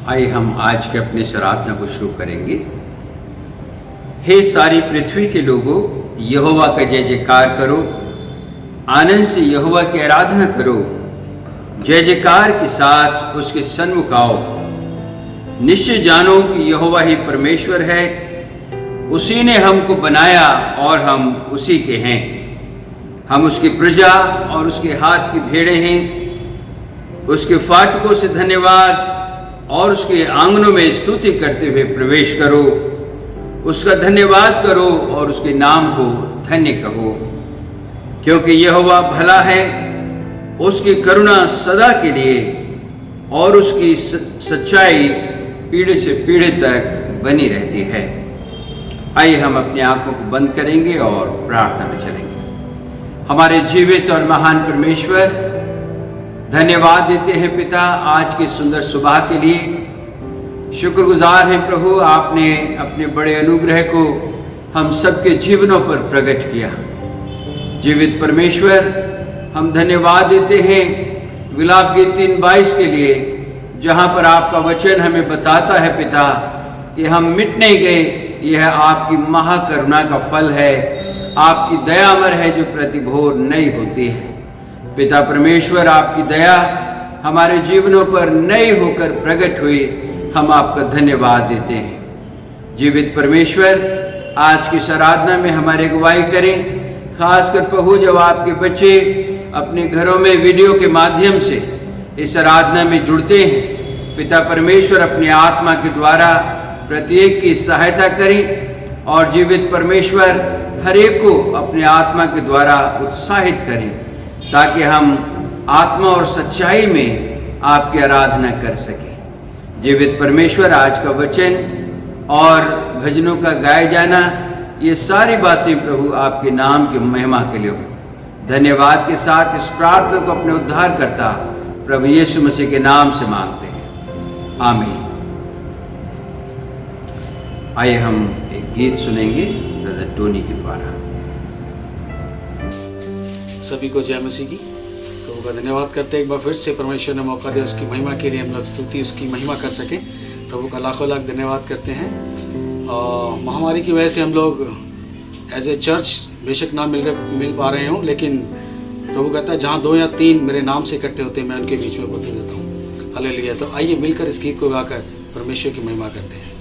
आइए हम आज के अपने आराधना को शुरू करेंगे। हे सारी पृथ्वी के लोगों, यहोवा का जय जयकार करो, आनंद से यहोवा की आराधना करो, जय जयकार के साथ उसके सन्मुख आओ। निश्चय जानो कि यहोवा ही परमेश्वर है, उसी ने हमको बनाया और हम उसी के हैं। हम उसकी प्रजा और उसके हाथ की भेड़ें हैं। उसके फाटकों से धन्यवाद और उसके आंगनों में स्तुति करते हुए प्रवेश करो। उसका धन्यवाद करो और उसके नाम को धन्य कहो, क्योंकि यहोवा भला है, उसकी करुणा सदा के लिए और उसकी सच्चाई पीढ़ी से पीढ़ी तक बनी रहती है। आइए हम अपनी आंखों को बंद करेंगे और प्रार्थना में चलेंगे। हमारे जीवित और महान परमेश्वर, धन्यवाद देते हैं पिता आज की सुंदर सुबह के लिए। शुक्रगुजार हैं प्रभु, आपने अपने बड़े अनुग्रह को हम सबके जीवनों पर प्रकट किया। जीवित परमेश्वर, हम धन्यवाद देते हैं विलाप गीत 3:22 के लिए, जहाँ पर आपका वचन हमें बताता है पिता कि हम मिट नहीं गए, यह आपकी महाकरुणा का फल है। आपकी दया अमर है जो प्रतिभोर नहीं होती है। पिता परमेश्वर, आपकी दया हमारे जीवनों पर नई होकर प्रकट हुई, हम आपका धन्यवाद देते हैं। जीवित परमेश्वर, आज की आराधना में हमारे अगुवाई करें। खासकर प्रभु, जब आपके बच्चे अपने घरों में वीडियो के माध्यम से इस आराधना में जुड़ते हैं, पिता परमेश्वर अपनी आत्मा के द्वारा प्रत्येक की सहायता करें और जीवित परमेश्वर हर एक को अपने आत्मा के द्वारा उत्साहित करें, ताकि हम आत्मा और सच्चाई में आपकी आराधना कर सकें। जीवित परमेश्वर, आज का वचन और भजनों का गाया जाना, ये सारी बातें प्रभु आपके नाम की महिमा के लिए हो। धन्यवाद के साथ इस प्रार्थना को अपने उद्धारकर्ता प्रभु यीशु मसीह के नाम से मांगते हैं, आमीन। आइए हम एक गीत सुनेंगे ब्रदर टोनी के द्वारा। सभी को जय मसीह की। प्रभु का धन्यवाद करते हैं एक बार फिर से, परमेश्वर ने मौका दिया उसकी महिमा के लिए हम लोग स्तुति उसकी महिमा कर सकें। प्रभु का लाखों लाख धन्यवाद करते हैं। और महामारी की वजह से हम लोग एज ए चर्च बेशक ना मिल पा रहे हों, लेकिन प्रभु कहता है जहाँ 2 या 3 मेरे नाम से इकट्ठे होते हैं, मैं उनके बीच में उपस्थित रहता हूँ। हालेलुया। तो आइए मिलकर इस गीत को गाकर परमेश्वर की महिमा करते हैं।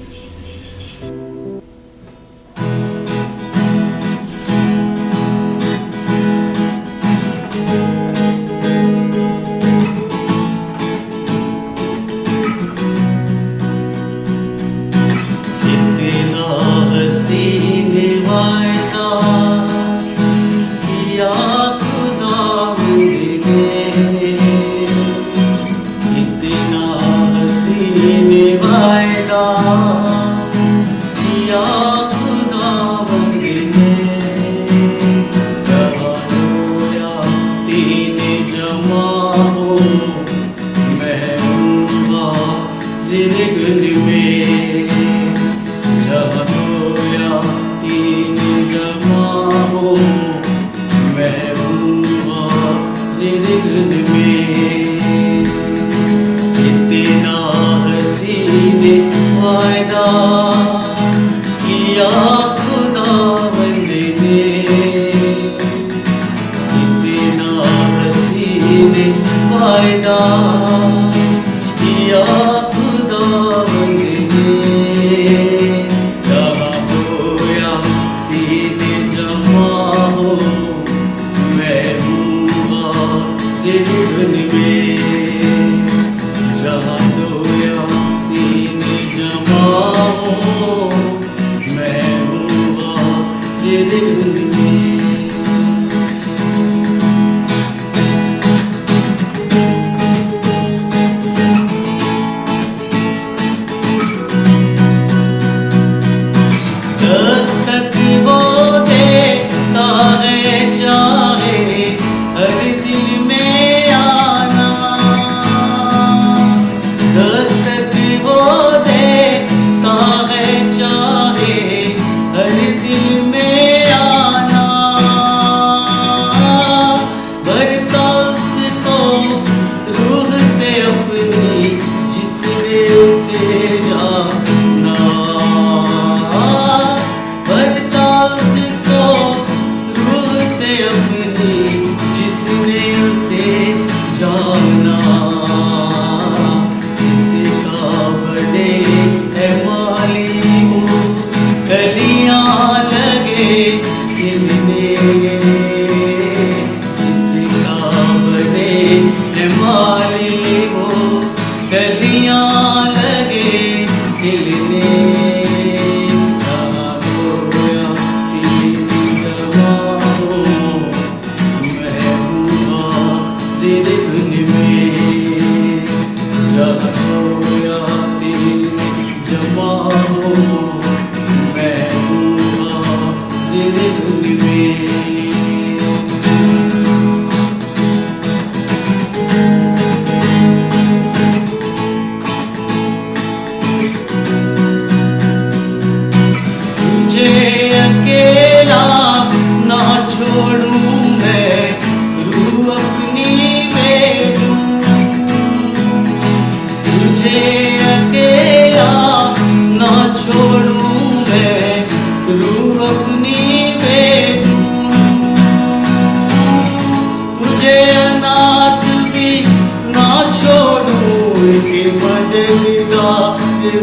हर दिल में आना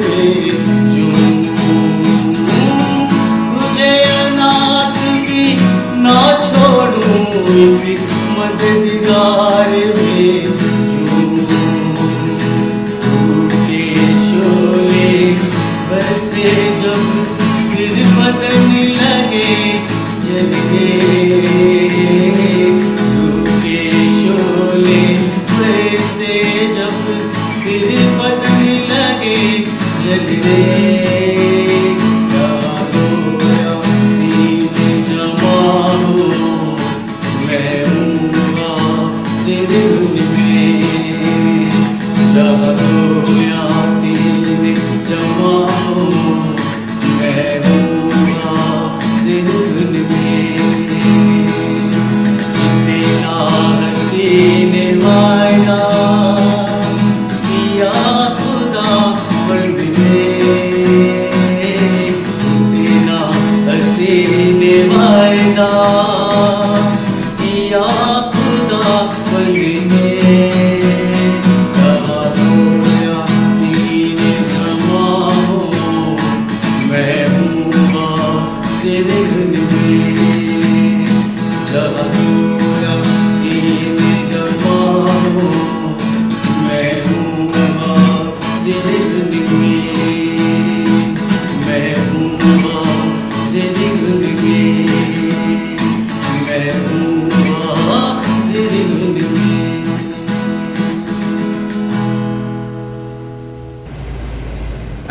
में चूमूं, तुझे अनाथ भी ना छोड़ूं, एक मददगार में चूमूं। टूटे शोले बरसे जब फिर बदन लगे जलने, टूटे शोले बरसे जब फिर बदन लगे जलने,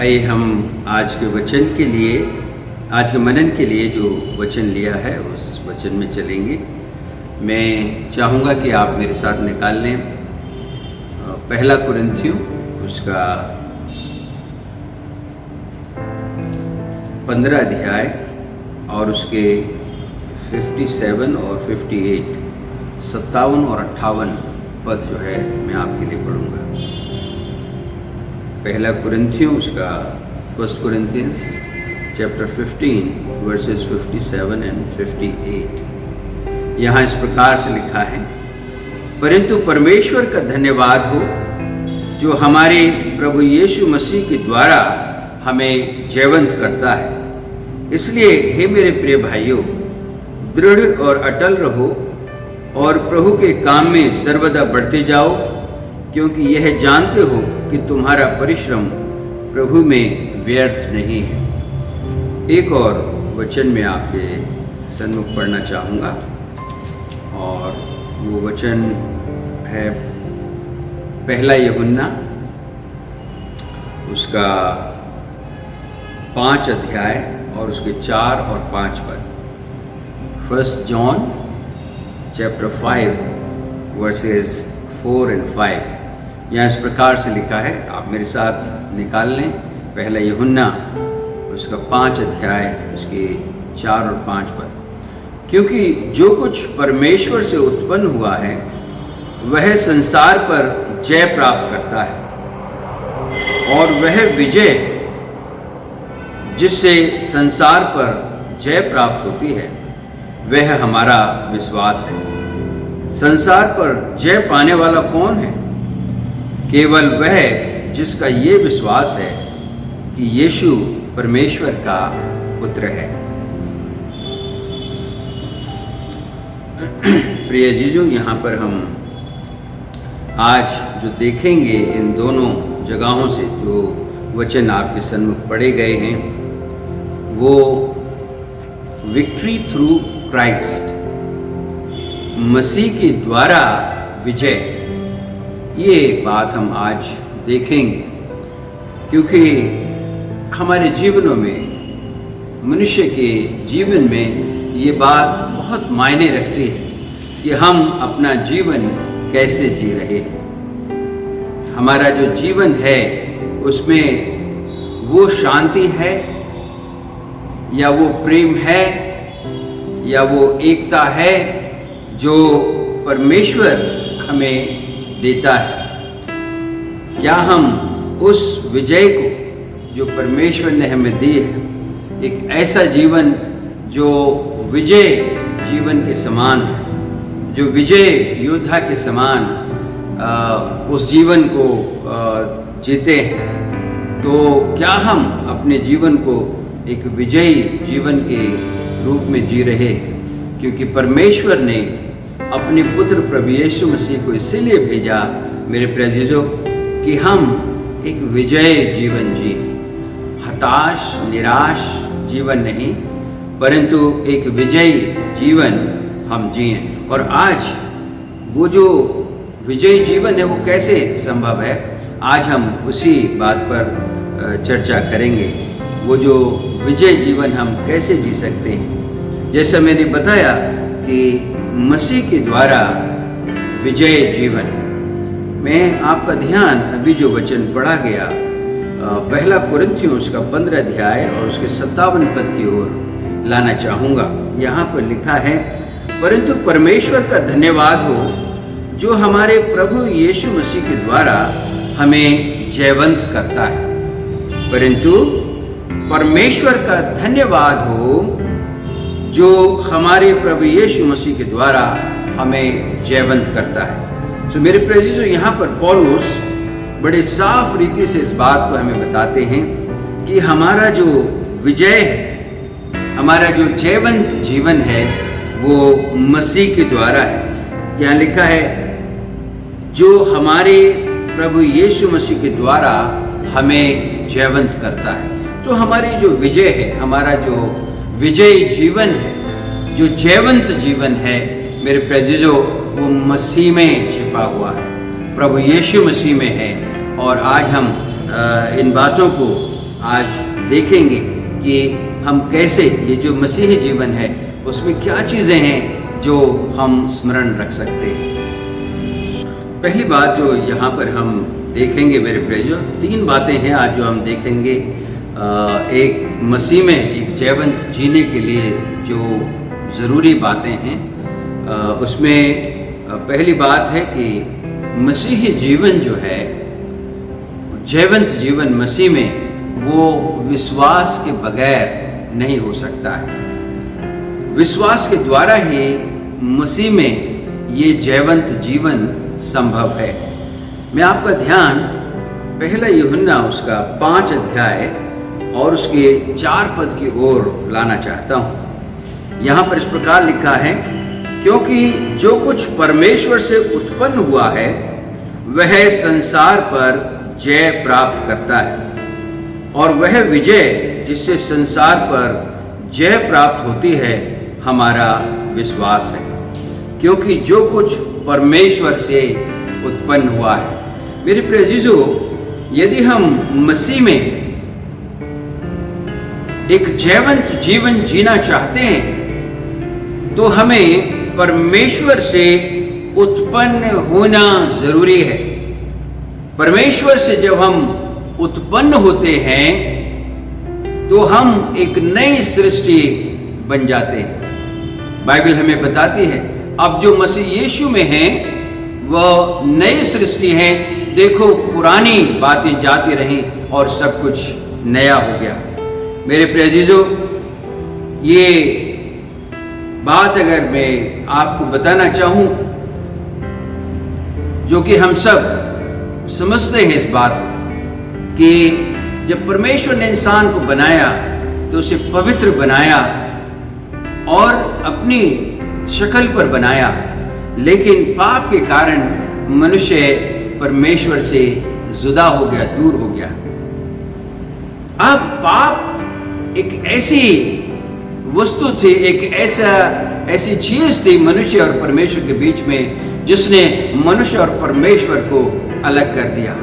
आइए हम आज के वचन के लिए, आज के मनन के लिए जो वचन लिया है उस वचन में चलेंगे। मैं चाहूँगा कि आप मेरे साथ निकाल लें पहला कुरिन्थियों उसका 15 अध्याय और उसके 57 और 58, 57 और 58 पद जो है मैं आपके लिए पढ़ूँगा। पहला कुरिन्थियों उसका 1 Corinthians chapter 15 verses 57 and 58। यहाँ इस प्रकार से लिखा है, परंतु परमेश्वर का धन्यवाद हो जो हमारे प्रभु यीशु मसीह के द्वारा हमें जयवंत करता है। इसलिए हे मेरे प्रिय भाइयों, दृढ़ और अटल रहो और प्रभु के काम में सर्वदा बढ़ते जाओ, क्योंकि यह जानते हो कि तुम्हारा परिश्रम प्रभु में व्यर्थ नहीं है। एक और वचन में आपके सन्मुख पढ़ना चाहूँगा और वो वचन है पहला यूहन्ना उसका 5 अध्याय और उसके 4 और 5 पद। 1 John chapter 5 verses 4 and 5। यहाँ इस प्रकार से लिखा है, आप मेरे साथ निकाल लें पहला यूहन्ना उसका 5 अध्याय उसके 4 और 5 पद। क्योंकि जो कुछ परमेश्वर से उत्पन्न हुआ है वह संसार पर जय प्राप्त करता है, और वह विजय जिससे संसार पर जय प्राप्त होती है वह हमारा विश्वास है। संसार पर जय पाने वाला कौन है? केवल वह जिसका ये विश्वास है कि यीशु परमेश्वर का पुत्र है। प्रिय जीजू, यहाँ पर हम आज जो देखेंगे इन दोनों जगहों से जो वचन आपके सन्मुख पढ़े गए हैं वो विक्ट्री थ्रू क्राइस्ट, मसीह के द्वारा विजय, ये बात हम आज देखेंगे। क्योंकि हमारे जीवनों में, मनुष्य के जीवन में ये बात बहुत मायने रखती है कि हम अपना जीवन कैसे जी रहे हैं। हमारा जो जीवन है उसमें वो शांति है या वो प्रेम है या वो एकता है जो परमेश्वर हमें देता है। क्या हम उस विजय को जो परमेश्वर ने हमें दी है, एक ऐसा जीवन जो विजय जीवन के समान है, जो विजय योद्धा के समान उस जीवन को जीते हैं, तो क्या हम अपने जीवन को एक विजयी जीवन के रूप में जी रहे हैं? क्योंकि परमेश्वर ने अपने पुत्र प्रभु यीशु मसीह को इसीलिए भेजा मेरे प्रियजनों कि हम एक विजयी जीवन जिए, हताश निराश जीवन नहीं, परंतु एक विजयी जीवन हम जिए। और आज वो जो विजयी जीवन है वो कैसे संभव है, आज हम उसी बात पर चर्चा करेंगे। वो जो विजय जीवन हम कैसे जी सकते हैं। जैसा मैंने बताया कि मसीह के द्वारा विजय जीवन में आपका ध्यान अभी जो वचन पढ़ा गया पहला कुरिन्थियों उसका 15 अध्याय और उसके 57 पद की ओर लाना चाहूँगा। यहाँ पर लिखा है, परंतु परमेश्वर का धन्यवाद हो जो हमारे प्रभु यीशु मसीह के द्वारा हमें जयवंत करता है। परंतु परमेश्वर का धन्यवाद हो जो हमारे प्रभु यीशु मसीह के द्वारा हमें जयवंत करता है। तो मेरे प्रियजनों, यहाँ पर पौलुस बड़े साफ रीति से इस बात को हमें बताते हैं कि हमारा जो विजय है, हमारा जो जयवंत जीवन है वो मसीह के द्वारा है। यहाँ लिखा है जो हमारे प्रभु यीशु मसीह के द्वारा हमें जयवंत करता है। तो हमारी जो विजय है, हमारा जो विजयी जीवन है, जो जयवंत जीवन है मेरे प्रियजनों, वो मसीह में छिपा हुआ है, प्रभु यीशु मसीह में है। और आज हम इन बातों को आज देखेंगे कि हम कैसे ये जो मसीही जीवन है उसमें क्या चीज़ें हैं जो हम स्मरण रख सकते हैं। पहली बात जो यहाँ पर हम देखेंगे मेरे प्रियजनों, 3 बातें हैं आज जो हम देखेंगे। एक मसीह में एक जयवंत जीने के लिए जो ज़रूरी बातें हैं, उसमें पहली बात है कि मसीही जीवन जो है, जयवंत जीवन मसीह में, वो विश्वास के बगैर नहीं हो सकता है। विश्वास के द्वारा ही मसीह में ये जयवंत जीवन संभव है। मैं आपका ध्यान पहला यूहन्ना उसका 5 अध्याय और उसके 4 पद की ओर लाना चाहता हूँ। यहाँ पर इस प्रकार लिखा है, क्योंकि जो कुछ परमेश्वर से उत्पन्न हुआ है वह संसार पर जय प्राप्त करता है, और वह विजय जिससे संसार पर जय प्राप्त होती है हमारा विश्वास है। क्योंकि जो कुछ परमेश्वर से उत्पन्न हुआ है। मेरे प्रियजनों, यदि हम मसीह में एक जयवंत जीवन जीना चाहते हैं तो हमें परमेश्वर से उत्पन्न होना जरूरी है। परमेश्वर से जब हम उत्पन्न होते हैं तो हम एक नई सृष्टि बन जाते हैं। बाइबल हमें बताती है अब जो मसीह यीशु में हैं वह नई सृष्टि है। देखो पुरानी बातें जाती रहीं और सब कुछ नया हो गया। मेरे प्रियजनों, ये बात अगर मैं आपको बताना चाहूं जो कि हम सब समझते हैं इस बात को कि जब परमेश्वर ने इंसान को बनाया तो उसे पवित्र बनाया और अपनी शक्ल पर बनाया, लेकिन पाप के कारण मनुष्य परमेश्वर से जुदा हो गया, दूर हो गया। अब पाप एक ऐसी वस्तु थी, एक ऐसी चीज थी मनुष्य और परमेश्वर के बीच में जिसने मनुष्य और परमेश्वर को अलग कर दिया।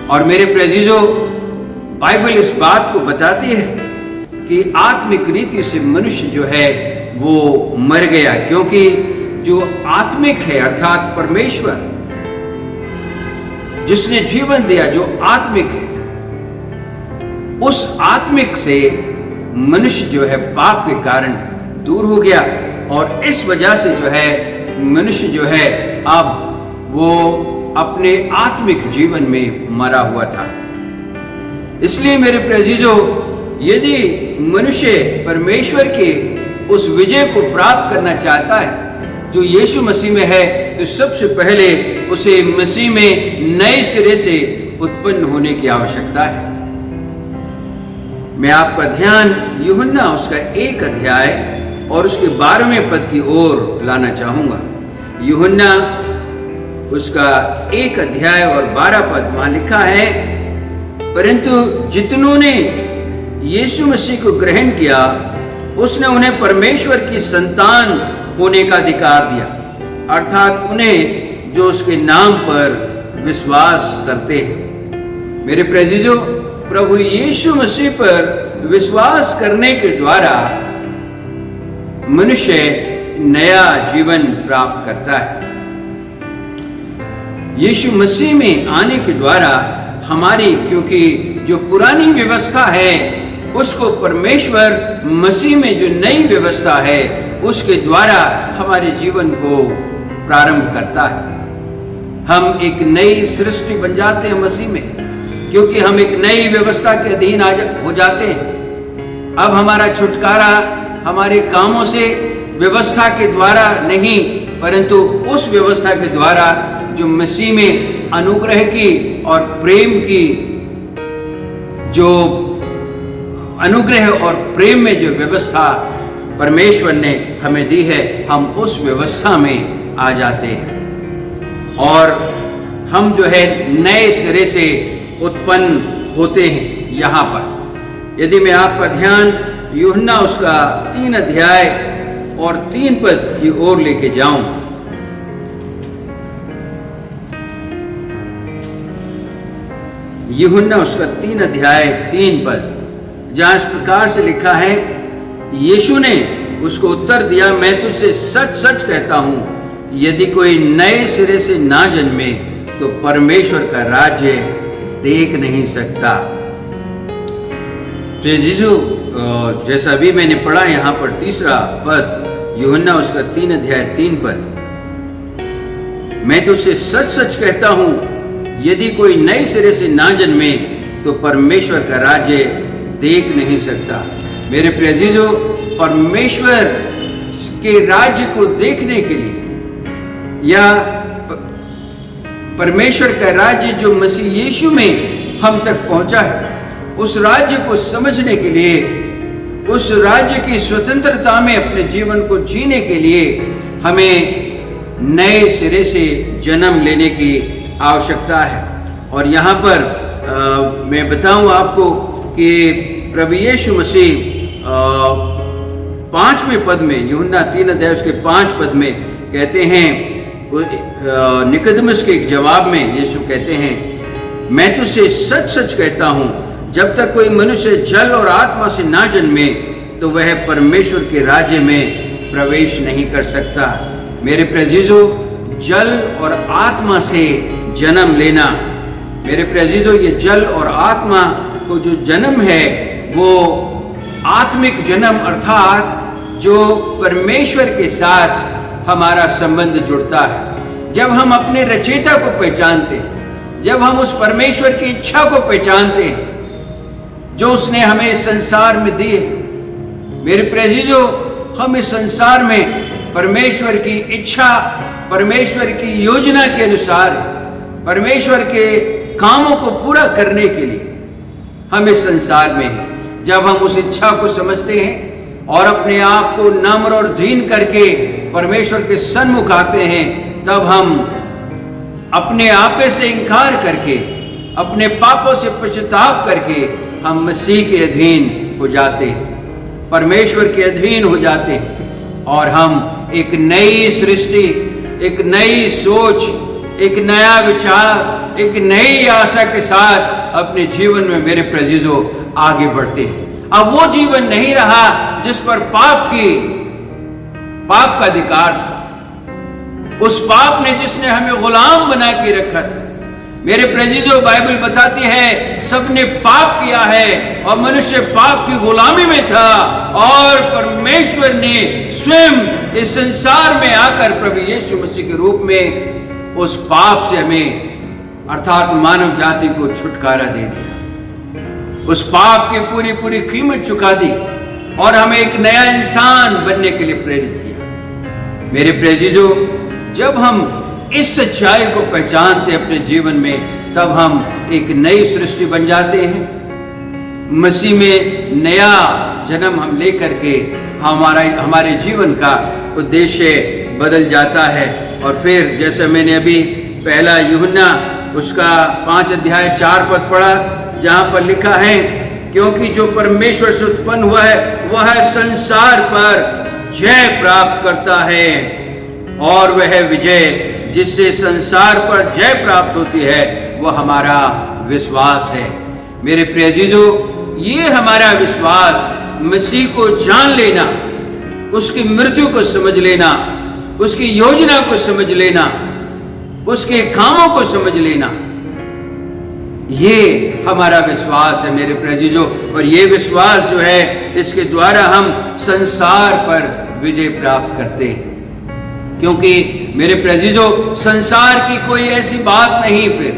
और मेरे प्रियजनों, बाइबल इस बात को बताती है कि आत्मिक रीति से मनुष्य जो है वो मर गया, क्योंकि जो आत्मिक है अर्थात परमेश्वर जिसने जीवन दिया, जो आत्मिक है, उस आत्मिक से मनुष्य जो है पाप के कारण दूर हो गया। और इस वजह से जो है मनुष्य जो है अब वो अपने आत्मिक जीवन में मरा हुआ था। इसलिए मेरे प्रियजनों, यदि मनुष्य परमेश्वर के उस विजय को प्राप्त करना चाहता है जो यीशु मसीह में है, तो सबसे पहले उसे मसीह में नए सिरे से उत्पन्न होने की आवश्यकता है। मैं आपका ध्यान यूहन्ना उसका 1 अध्याय और उसके 12वें पद की ओर लाना चाहूंगा। यूहन्ना उसका 1 अध्याय और 12 पद, वहां लिखा है, परंतु जितनों ने यीशु मसीह को ग्रहण किया उसने उन्हें परमेश्वर की संतान होने का अधिकार दिया, अर्थात उन्हें जो उसके नाम पर विश्वास करते हैं। मेरे प्रियजनों, प्रभु यीशु मसीह पर विश्वास करने के द्वारा मनुष्य नया जीवन प्राप्त करता है। यीशु मसीह में आने के द्वारा हमारी, क्योंकि जो पुरानी व्यवस्था है उसको परमेश्वर मसीह में जो नई व्यवस्था है उसके द्वारा हमारे जीवन को प्रारंभ करता है। हम एक नई सृष्टि बन जाते हैं मसीह में, क्योंकि हम एक नई व्यवस्था के अधीन हो जाते हैं। अब हमारा छुटकारा हमारे कामों से, व्यवस्था के द्वारा नहीं, परंतु उस व्यवस्था के द्वारा जो मसीह में अनुग्रह की और प्रेम की, जो अनुग्रह और प्रेम में जो व्यवस्था परमेश्वर ने हमें दी है, हम उस व्यवस्था में आ जाते हैं और हम जो है नए सिरे से उत्पन्न होते हैं। यहाँ पर यदि मैं आपका ध्यान यूहन्ना उसका 3 अध्याय और 3 पद की ओर लेके जाऊं, यूहन्ना उसका 3 अध्याय 3 पद, जहां इस प्रकार से लिखा है, यीशु ने उसको उत्तर दिया, मैं तुझसे सच सच कहता हूं, यदि कोई नए सिरे से ना जन्मे तो परमेश्वर का राज्य देख नहीं सकता। तो यीशु, जैसा अभी मैंने पढ़ा यहाँ पर 3रा पद, यूहन्ना उसका 3 अध्याय 3 पद, मैं तुझसे सच सच कहता हूं, यदि कोई नए सिरे से ना जन्मे तो परमेश्वर का राज्य देख नहीं सकता। मेरे प्रिय अजीजों, परमेश्वर के राज्य को देखने के लिए या परमेश्वर का राज्य जो मसीह यीशु में हम तक पहुंचा है, उस राज्य को समझने के लिए, उस राज्य की स्वतंत्रता में अपने जीवन को जीने के लिए हमें नए सिरे से जन्म लेने की आवश्यकता है। और यहाँ पर मैं बताऊं आपको कि प्रभु यीशु मसीह 5वें पद में, यूहन्ना 3 अध्याय उसके 5 पद में कहते हैं, निकोदेमुस के एक जवाब में यीशु कहते हैं, मैं तुझसे सच सच कहता हूं, जब तक कोई मनुष्य जल और आत्मा से ना जन्मे तो वह परमेश्वर के राज्य में प्रवेश नहीं कर सकता। मेरे प्रियजनों, जल और आत्मा से जन्म लेना, मेरे प्रियजनों, ये जल और आत्मा को जो जन्म है वो आत्मिक जन्म, अर्थात जो परमेश्वर के साथ हमारा संबंध जुड़ता है। जब हम अपने रचयिता को पहचानते हैं, जब हम उस परमेश्वर की इच्छा को पहचानते हैं जो उसने हमें संसार में दी है। मेरे प्रियजनों, हम इस संसार में परमेश्वर की इच्छा, परमेश्वर की योजना के अनुसार, परमेश्वर के कामों को पूरा करने के लिए हम इस संसार में हैं। जब हम उस इच्छा को समझते हैं और अपने आप को नम्र और दीन करके परमेश्वर के सन्मुख आते हैं, तब हम अपने आपे से इनकार करके, अपने पापों से पश्चाताप करके हम मसीह के अधीन हो जाते हैं, परमेश्वर के अधीन हो जाते हैं और हम एक नई सृष्टि, एक नई सोच, एक नया विचार, एक नई आशा के साथ अपने जीवन में, मेरे प्रियजनों, आगे बढ़ते हैं। अब वो जीवन नहीं रहा जिस पर पाप का अधिकार था, उस पाप ने जिसने हमें गुलाम बना के रखा था। मेरे प्रियजनों, बाइबल बताती है सबने पाप किया है और मनुष्य पाप की गुलामी में था और परमेश्वर ने स्वयं इस संसार में आकर प्रभु यीशु मसीह के रूप में उस पाप से हमें, अर्थात मानव जाति को छुटकारा दे दिया, उस पाप की पूरी कीमत चुका दी और हमें एक नया इंसान बनने के लिए प्रेरित किया। मेरे प्रियजनों, जब हम इस सच्चाई को पहचानते अपने जीवन में, तब हम एक नई सृष्टि बन जाते हैं। मसीह में नया जन्म हम लेकर के हमारे जीवन का उद्देश्य बदल जाता है। और फिर जैसे मैंने अभी पहला यूहन्ना उसका 5 अध्याय 4 पद पढ़ा, जहां पर लिखा है, क्योंकि जो परमेश्वर से उत्पन्न हुआ है वह संसार पर जय प्राप्त करता है, और वह विजय जिससे संसार पर जय प्राप्त होती है वह हमारा विश्वास है। मेरे प्रिय अजीजों, ये हमारा विश्वास मसीह को जान लेना, उसकी मृत्यु को समझ लेना, उसकी योजना को समझ लेना, उसके कामों को समझ लेना, ये हमारा विश्वास है मेरे प्रिय अजीजों। और ये विश्वास जो है, इसके द्वारा हम संसार पर विजय प्राप्त करते हैं। क्योंकि मेरे प्रिय अजीजों, संसार की कोई ऐसी बात नहीं, फिर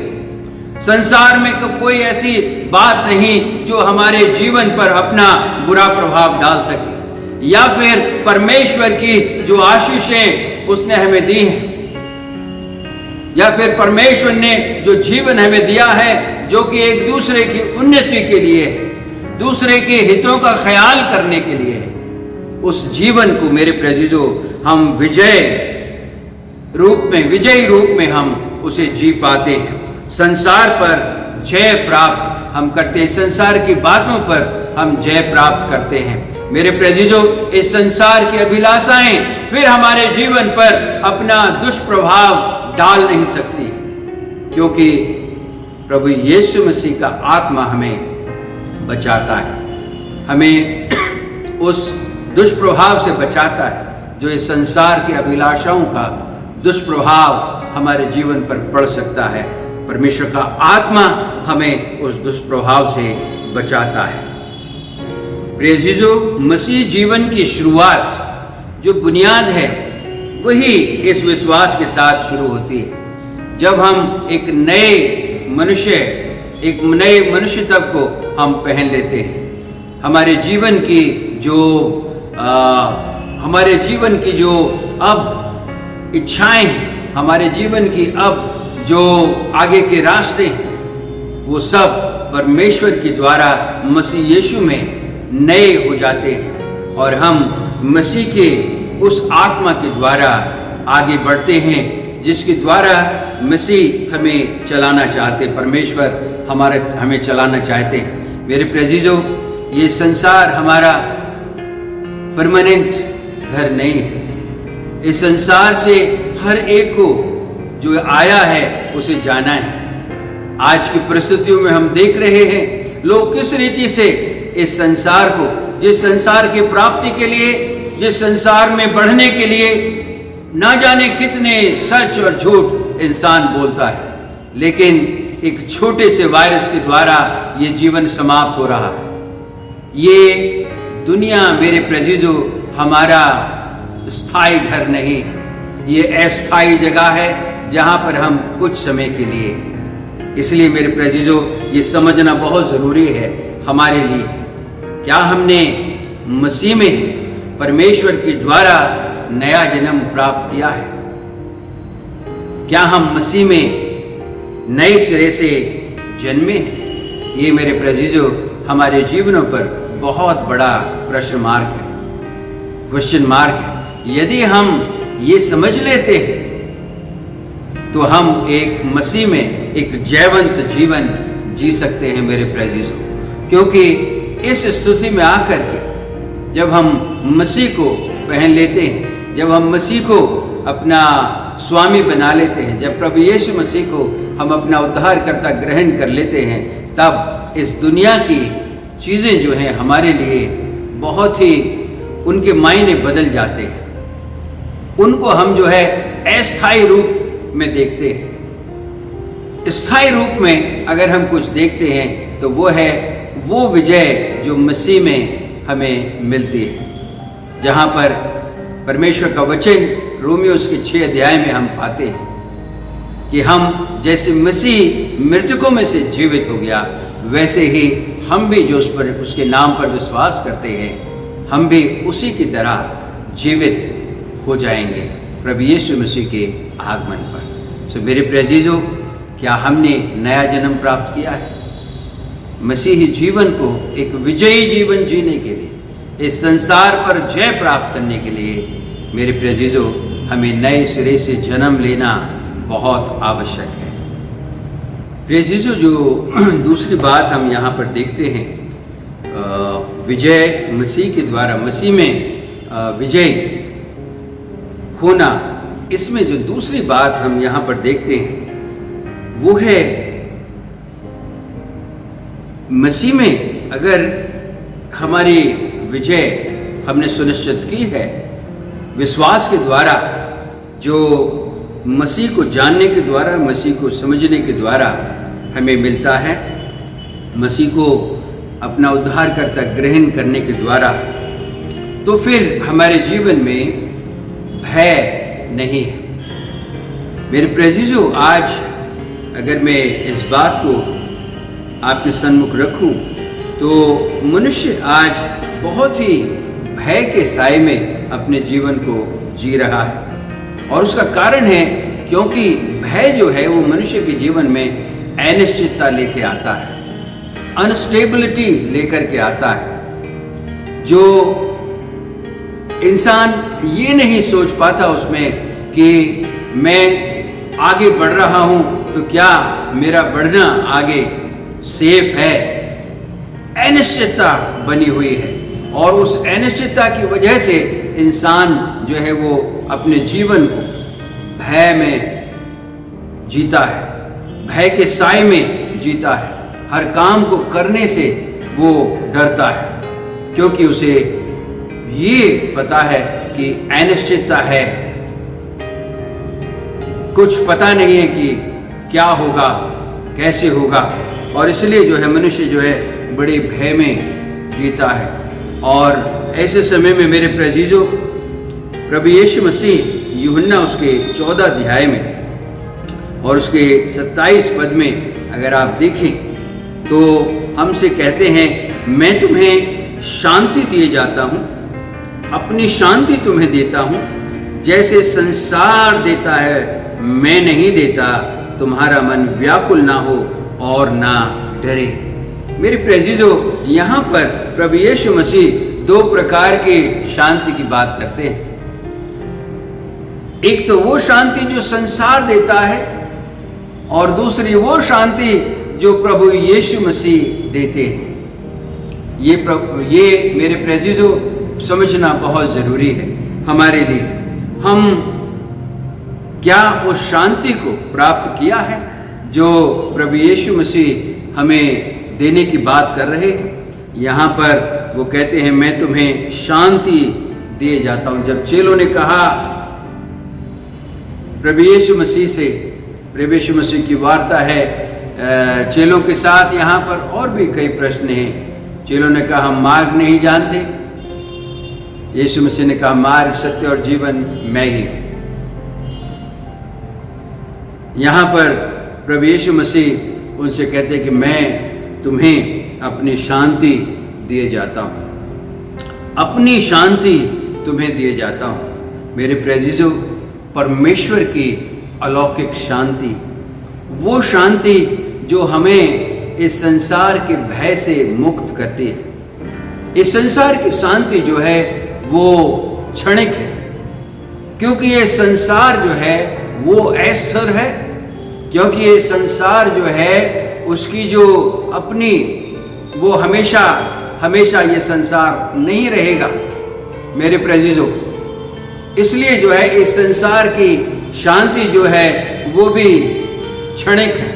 संसार में कोई ऐसी बात नहीं जो हमारे जीवन पर अपना बुरा प्रभाव डाल सके, या फिर परमेश्वर की जो आशीषें उसने हमें दी हैं, या फिर परमेश्वर ने जो जीवन हमें दिया है जो कि एक दूसरे की उन्नति के लिए, दूसरे के हितों का ख्याल करने के लिए है, उस जीवन को मेरे प्रिय अजीजों हम विजयी रूप में हम उसे जी पाते हैं। संसार पर जय प्राप्त हम करते हैं, संसार की बातों पर हम जय प्राप्त करते हैं। मेरे प्रिय अजीजों, इस संसार की अभिलाषाएं फिर हमारे जीवन पर अपना दुष्प्रभाव डाल नहीं सकती, क्योंकि प्रभु यीशु मसीह का आत्मा हमें बचाता है, हमें उस दुष्प्रभाव से बचाता है जो इस संसार की अभिलाषाओं का दुष्प्रभाव हमारे जीवन पर पड़ सकता है। परमेश्वर का आत्मा हमें उस दुष्प्रभाव से बचाता है। प्रिय अजीजों, मसीह जीवन की शुरुआत जो बुनियाद है वही इस विश्वास के साथ शुरू होती है। जब हम एक नए मनुष्यत्व को हम पहन लेते हैं, हमारे जीवन की जो अब इच्छाएं हैं, हमारे जीवन की अब जो आगे के रास्ते हैं, वो सब परमेश्वर के द्वारा मसीह यीशु में नए हो जाते हैं, और हम मसीह के उस आत्मा के द्वारा आगे बढ़ते हैं जिसके द्वारा मसीह हमें चलाना चाहते, परमेश्वर हमें चलाना चाहते हैं। मेरे प्रिय अजीजों, ये संसार हमारा परमानेंट घर नहीं है। इस संसार से हर एक को जो आया है उसे जाना है। आज की परिस्थितियों में हम देख रहे हैं लोग किस रीति से इस संसार को, जिस संसार की प्राप्ति के लिए, जिस संसार में बढ़ने के लिए ना जाने कितने सच और झूठ इंसान बोलता है, लेकिन एक छोटे से वायरस के द्वारा ये जीवन समाप्त हो रहा है। ये दुनिया मेरे प्रिय अजीजों हमारा स्थायी घर नहीं है, ये अस्थायी जगह है जहां पर हम कुछ समय के लिए। इसलिए मेरे प्रिय अजीजों, ये समझना बहुत जरूरी है हमारे लिए, क्या हमने मसीह में परमेश्वर के द्वारा नया जन्म प्राप्त किया है? क्या हम मसीह में नए सिरे से जन्मे हैं? ये मेरे प्रिय अजीजों हमारे जीवनों पर बहुत बड़ा क्वेश्चन मार्क है। यदि हम ये समझ लेते हैं तो हम एक मसीह में एक जयवंत जीवन जी सकते हैं मेरे प्रिय अजीजों। क्योंकि इस स्थिति में आकर के जब हम मसीह को पहन लेते हैं, जब हम मसीह को अपना स्वामी बना लेते हैं, जब प्रभु यीशु मसीह को हम अपना उद्धारकर्ता ग्रहण कर लेते हैं, तब इस दुनिया की चीज़ें जो हैं हमारे लिए बहुत ही उनके मायने बदल जाते हैं। उनको हम जो है अस्थायी रूप में देखते हैं। स्थायी रूप में अगर हम कुछ देखते हैं तो वो है वो विजय जो मसीह में हमें मिलती है, जहाँ पर परमेश्वर का वचन रोमियोस के 6 अध्याय में हम पाते हैं कि हम जैसे मसीह मृतकों में से जीवित हो गया, वैसे ही हम भी जो उसके नाम पर विश्वास करते हैं, हम भी उसी की तरह जीवित हो जाएंगे प्रभु यीशु मसीह के आगमन पर। सो मेरे प्रिय अजीजों, क्या हमने नया जन्म प्राप्त किया है? मसीही जीवन को एक विजयी जीवन जीने के लिए, इस संसार पर जय प्राप्त करने के लिए मेरे प्रिय अजीजों, हमें नए सिरे से जन्म लेना बहुत आवश्यक है। प्रिय अजीजों, जो दूसरी बात हम यहाँ पर देखते हैं, विजय मसीह के द्वारा, मसीह में विजय होना, इसमें जो दूसरी बात हम यहाँ पर देखते हैं वो है मसीह में अगर हमारी विजय हमने सुनिश्चित की है विश्वास के द्वारा, जो मसीह को जानने के द्वारा, मसीह को समझने के द्वारा हमें मिलता है, मसीह को अपना उद्धारकर्ता ग्रहण करने के द्वारा, तो फिर हमारे जीवन में भय नहीं है। मेरे प्रिय अजीजों, आज अगर मैं इस बात को आपके सम्मुख रखूं तो मनुष्य आज बहुत ही भय के साए में अपने जीवन को जी रहा है, और उसका कारण है क्योंकि भय जो है वो मनुष्य के जीवन में अनिश्चितता लेके आता है, अनस्टेबिलिटी लेकर के आता है, जो इंसान ये नहीं सोच पाता उसमें कि मैं आगे बढ़ रहा हूं तो क्या मेरा बढ़ना आगे सेफ है। अनिश्चितता बनी हुई है, और उस अनिश्चितता की वजह से इंसान जो है वो अपने जीवन को भय में जीता है, भय के साए में जीता है, हर काम को करने से वो डरता है, क्योंकि उसे ये पता है कि अनिश्चितता है, कुछ पता नहीं है कि क्या होगा, कैसे होगा, और इसलिए जो है मनुष्य जो है बड़े भय में जीता है। और ऐसे समय में मेरे प्रिय अजीजों, प्रभु यीशु मसीह यूहन्ना उसके 14 अध्याय में और उसके 27 पद में अगर आप देखें तो हमसे कहते हैं, मैं तुम्हें शांति दिए जाता हूँ, अपनी शांति तुम्हें देता हूँ, जैसे संसार देता है मैं नहीं देता, तुम्हारा मन व्याकुल ना हो और ना डरे। मेरे प्रिय अजीजों, यहाँ पर प्रभु यीशु मसीह 2 प्रकार की शांति की बात करते हैं। एक तो वो शांति जो संसार देता है, और दूसरी वो शांति जो प्रभु यीशु मसीह देते हैं। ये मेरे प्रिय अजीजों समझना बहुत जरूरी है हमारे लिए। हम क्या उस शांति को प्राप्त किया है जो प्रभु यीशु मसीह हमें देने की बात कर रहे हैं? यहाँ पर वो कहते हैं, मैं तुम्हें शांति दिए जाता हूँ। जब चेलों ने कहा प्रभु यीशु मसीह से, प्रभु यीशु मसीह की वार्ता है चेलों के साथ, यहाँ पर और भी कई प्रश्न हैं। चेलों ने कहा हम मार्ग नहीं जानते, यीशु मसीह ने कहा मार्ग, सत्य और जीवन मैं ही हूँ। यहाँ पर प्रभु यीशु मसीह उनसे कहते हैं कि मैं तुम्हें अपनी शांति दिए जाता हूँ, अपनी शांति तुम्हें दिए जाता हूँ। मेरे प्रिय अजीजों, परमेश्वर की अलौकिक शांति, वो शांति जो हमें इस संसार के भय से मुक्त करती है। इस संसार की शांति जो है वो क्षणिक है, क्योंकि ये संसार जो है वो अस्थिर है, क्योंकि ये संसार जो है उसकी जो अपनी, वो हमेशा हमेशा ये संसार नहीं रहेगा मेरे प्रिय अजीजों। इसलिए जो है इस संसार की शांति जो है वो भी क्षणिक है,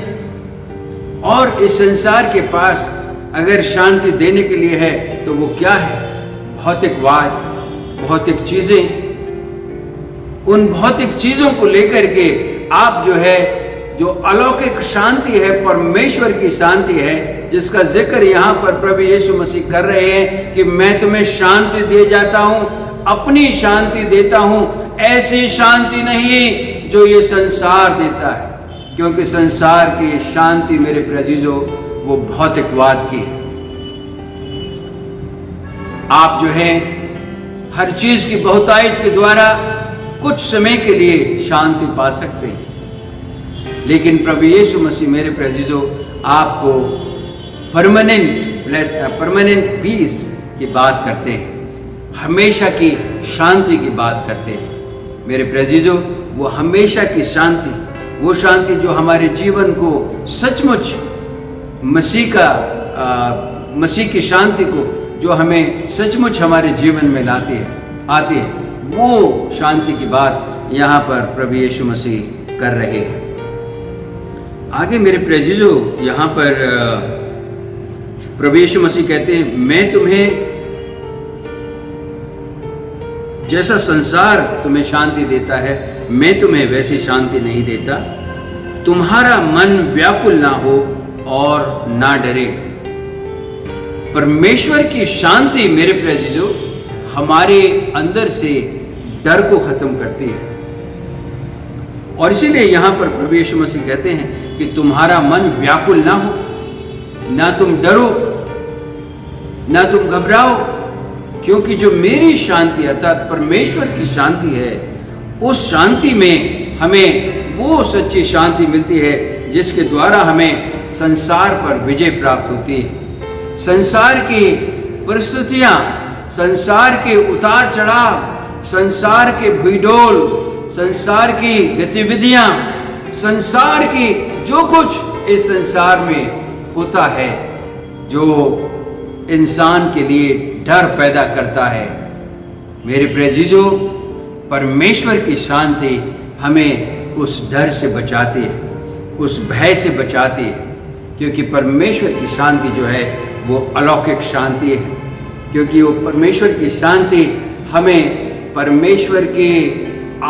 और इस संसार के पास अगर शांति देने के लिए है तो वो क्या है? भौतिकवाद, भौतिक चीजें। उन भौतिक चीजों को लेकर के आप जो है, जो अलौकिक शांति है, परमेश्वर की शांति है, जिसका जिक्र यहाँ पर प्रभु यीशु मसीह कर रहे हैं कि मैं तुम्हें शांति दिए जाता हूँ, अपनी शांति देता हूँ, ऐसी शांति नहीं जो ये संसार देता है, क्योंकि संसार की शांति मेरे प्रिय अजीजों वो भौतिकवाद की है। आप जो है हर चीज की बहुतायत के द्वारा कुछ समय के लिए शांति पा सकते हैं, लेकिन प्रभु यीशु मसीह मेरे प्यारे आपको परमानेंट पीस की बात करते हैं, हमेशा की शांति की बात करते हैं। मेरे प्यारे वो हमेशा की शांति, वो शांति जो हमारे जीवन को सचमुच मसीह की शांति को जो हमें सचमुच हमारे जीवन में आती है, वो शांति की बात यहाँ पर प्रभु यीशु मसीह कर रहे हैं। आगे मेरे प्यारे यहाँ पर प्रभु यीशु मसीह कहते हैं, मैं तुम्हें जैसा संसार तुम्हें शांति देता है, मैं तुम्हें वैसी शांति नहीं देता। तुम्हारा मन व्याकुल ना हो और ना डरे। परमेश्वर की शांति मेरे प्यारे हमारे अंदर से डर को खत्म करती है, और इसीलिए यहां पर प्रभु यीशु मसीह कहते हैं कि तुम्हारा मन व्याकुल ना हो, ना तुम डरो, ना तुम घबराओ, क्योंकि जो मेरी शांति अर्थात परमेश्वर की शांति है, उस शांति में हमें वो सच्ची शांति मिलती है जिसके द्वारा हमें संसार पर विजय प्राप्त होती है। संसार की परिस्थितियां, संसार के उतार चढ़ाव, संसार के भूडोल, संसार की गतिविधियां, संसार की जो कुछ इस संसार में होता है, जो इंसान के लिए डर पैदा करता है, मेरे प्यारे परमेश्वर की शांति हमें उस डर से बचाती है, उस भय से बचाती है, क्योंकि परमेश्वर की शांति जो है वो अलौकिक शांति है, क्योंकि वो परमेश्वर की शांति हमें परमेश्वर के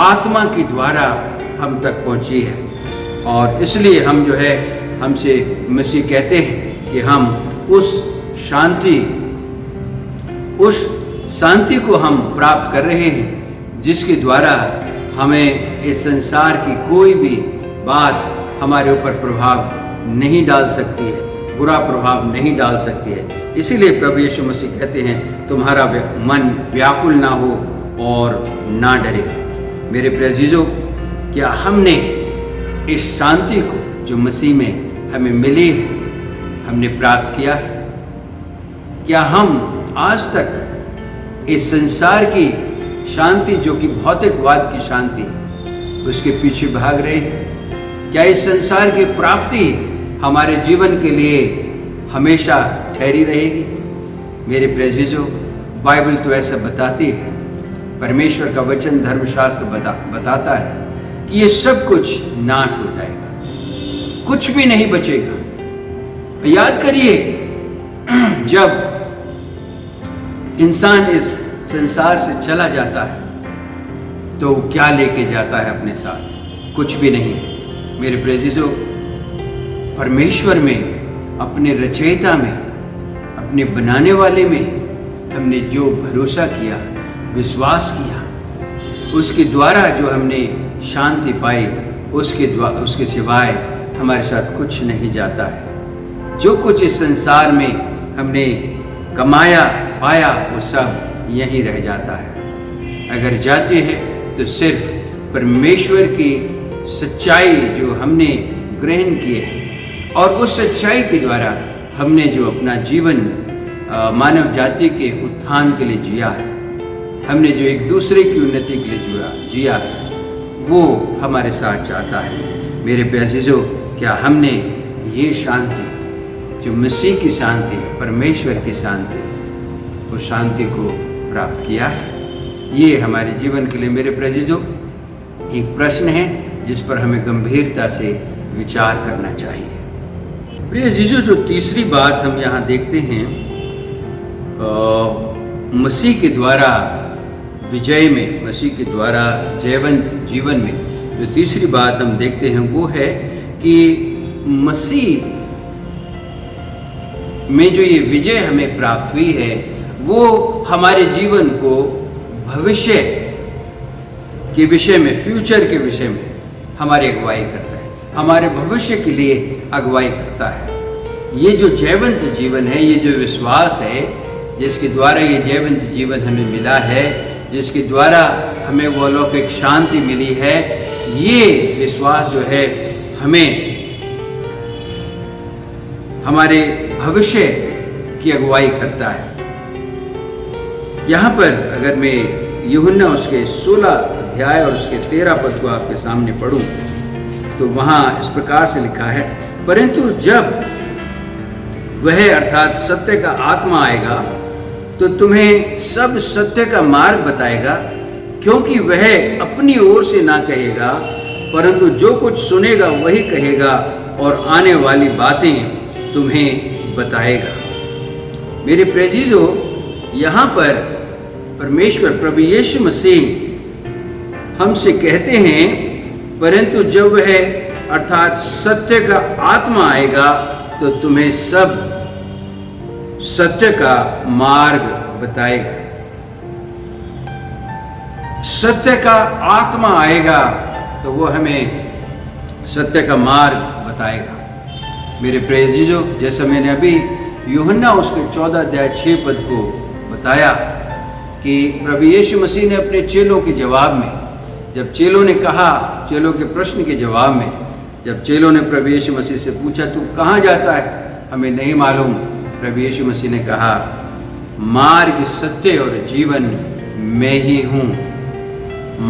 आत्मा के द्वारा हम तक पहुंची है। और इसलिए हम जो है, हमसे मसीह कहते हैं कि हम उस शांति को हम प्राप्त कर रहे हैं, जिसके द्वारा हमें इस संसार की कोई भी बात हमारे ऊपर प्रभाव नहीं डाल सकती है, बुरा प्रभाव नहीं डाल सकती है। इसीलिए प्रभु यीशु मसीह कहते हैं, तुम्हारा मन व्याकुल ना हो और ना डरे। मेरे प्यारे क्या हमने इस शांति को जो मसीह में हमें मिली है, हमने प्राप्त किया है? क्या हम आज तक इस संसार की शांति जो कि भौतिकवाद की शांति, उसके पीछे भाग रहे हैं? क्या इस संसार की प्राप्ति हमारे जीवन के लिए हमेशा ठहरी रहेगी? मेरे प्यारे बाइबल तो ऐसा बताती है, परमेश्वर का वचन धर्मशास्त्र बताता है कि ये सब कुछ नाश हो जाएगा, कुछ भी नहीं बचेगा। याद करिए, जब इंसान इस संसार से चला जाता है तो क्या लेके जाता है अपने साथ? कुछ भी नहीं। मेरे प्यारे परमेश्वर में, अपने रचयिता में, अपने बनाने वाले में हमने जो भरोसा किया, विश्वास किया, उसके द्वारा जो हमने शांति पाई, उसके सिवाय हमारे साथ कुछ नहीं जाता है। जो कुछ इस संसार में हमने कमाया पाया, वो सब यहीं रह जाता है। अगर जाते हैं तो सिर्फ परमेश्वर की सच्चाई जो हमने ग्रहण की है, और उस सच्चाई के द्वारा हमने जो अपना जीवन मानव जाति के उत्थान के लिए जिया है, हमने जो एक दूसरे की उन्नति के लिए जिया है, वो हमारे साथ चाहता है। मेरे प्यारे क्या हमने ये शांति जो मसीह की शांति है, परमेश्वर की शांति, उस शांति को प्राप्त किया है? ये हमारे जीवन के लिए मेरे प्यारे एक प्रश्न है जिस पर हमें गंभीरता से विचार करना चाहिए। प्रिय जीजो, जो तीसरी बात हम यहाँ देखते हैं, मसीह के द्वारा विजय में, मसीह के द्वारा जयवंत जीवन में जो तीसरी बात हम देखते हैं वो है कि मसीह में जो ये विजय हमें प्राप्त हुई है, वो हमारे जीवन को भविष्य के विषय में, फ्यूचर के विषय में हमारी अगुवाई करता है, हमारे भविष्य के लिए अगुवाई करता है। ये जो जयवंत जीवन है, ये जो विश्वास है जिसके द्वारा ये जयवंत जीवन हमें मिला है, जिसके द्वारा हमें वो अलौकिक शांति मिली है, ये विश्वास जो है हमें हमारे भविष्य की अगुवाई करता है। यहाँ पर अगर मैं यूहन्ना उसके 16 अध्याय और उसके 13 पद को आपके सामने पढ़ूं तो वहाँ इस प्रकार से लिखा है, परंतु जब वह अर्थात सत्य का आत्मा आएगा तो तुम्हें सब सत्य का मार्ग बताएगा, क्योंकि वह अपनी ओर से ना कहेगा परंतु जो कुछ सुनेगा वही कहेगा और आने वाली बातें तुम्हें बताएगा। मेरे प्रेजीजो, यहाँ पर परमेश्वर प्रभु यीशु मसीह हमसे कहते हैं, परंतु जब वह अर्थात सत्य का आत्मा आएगा तो तुम्हें सब सत्य का मार्ग बताएगा। सत्य का आत्मा आएगा तो वो हमें सत्य का मार्ग बताएगा। मेरे प्रियजनों, जैसा मैंने अभी यूहन्ना उसके 14 अध्याय 6 पद को बताया कि प्रभु यीशु मसीह ने अपने चेलों के जवाब में, जब चेलों ने कहा, चेलों के प्रश्न के जवाब में, जब चेलों ने प्रभु यीशु मसीह से पूछा तू कहाँ जाता है, हमें नहीं मालूम, प्रभु यीशु मसीह ने कहा मार्ग सत्य और जीवन मैं ही हूँ।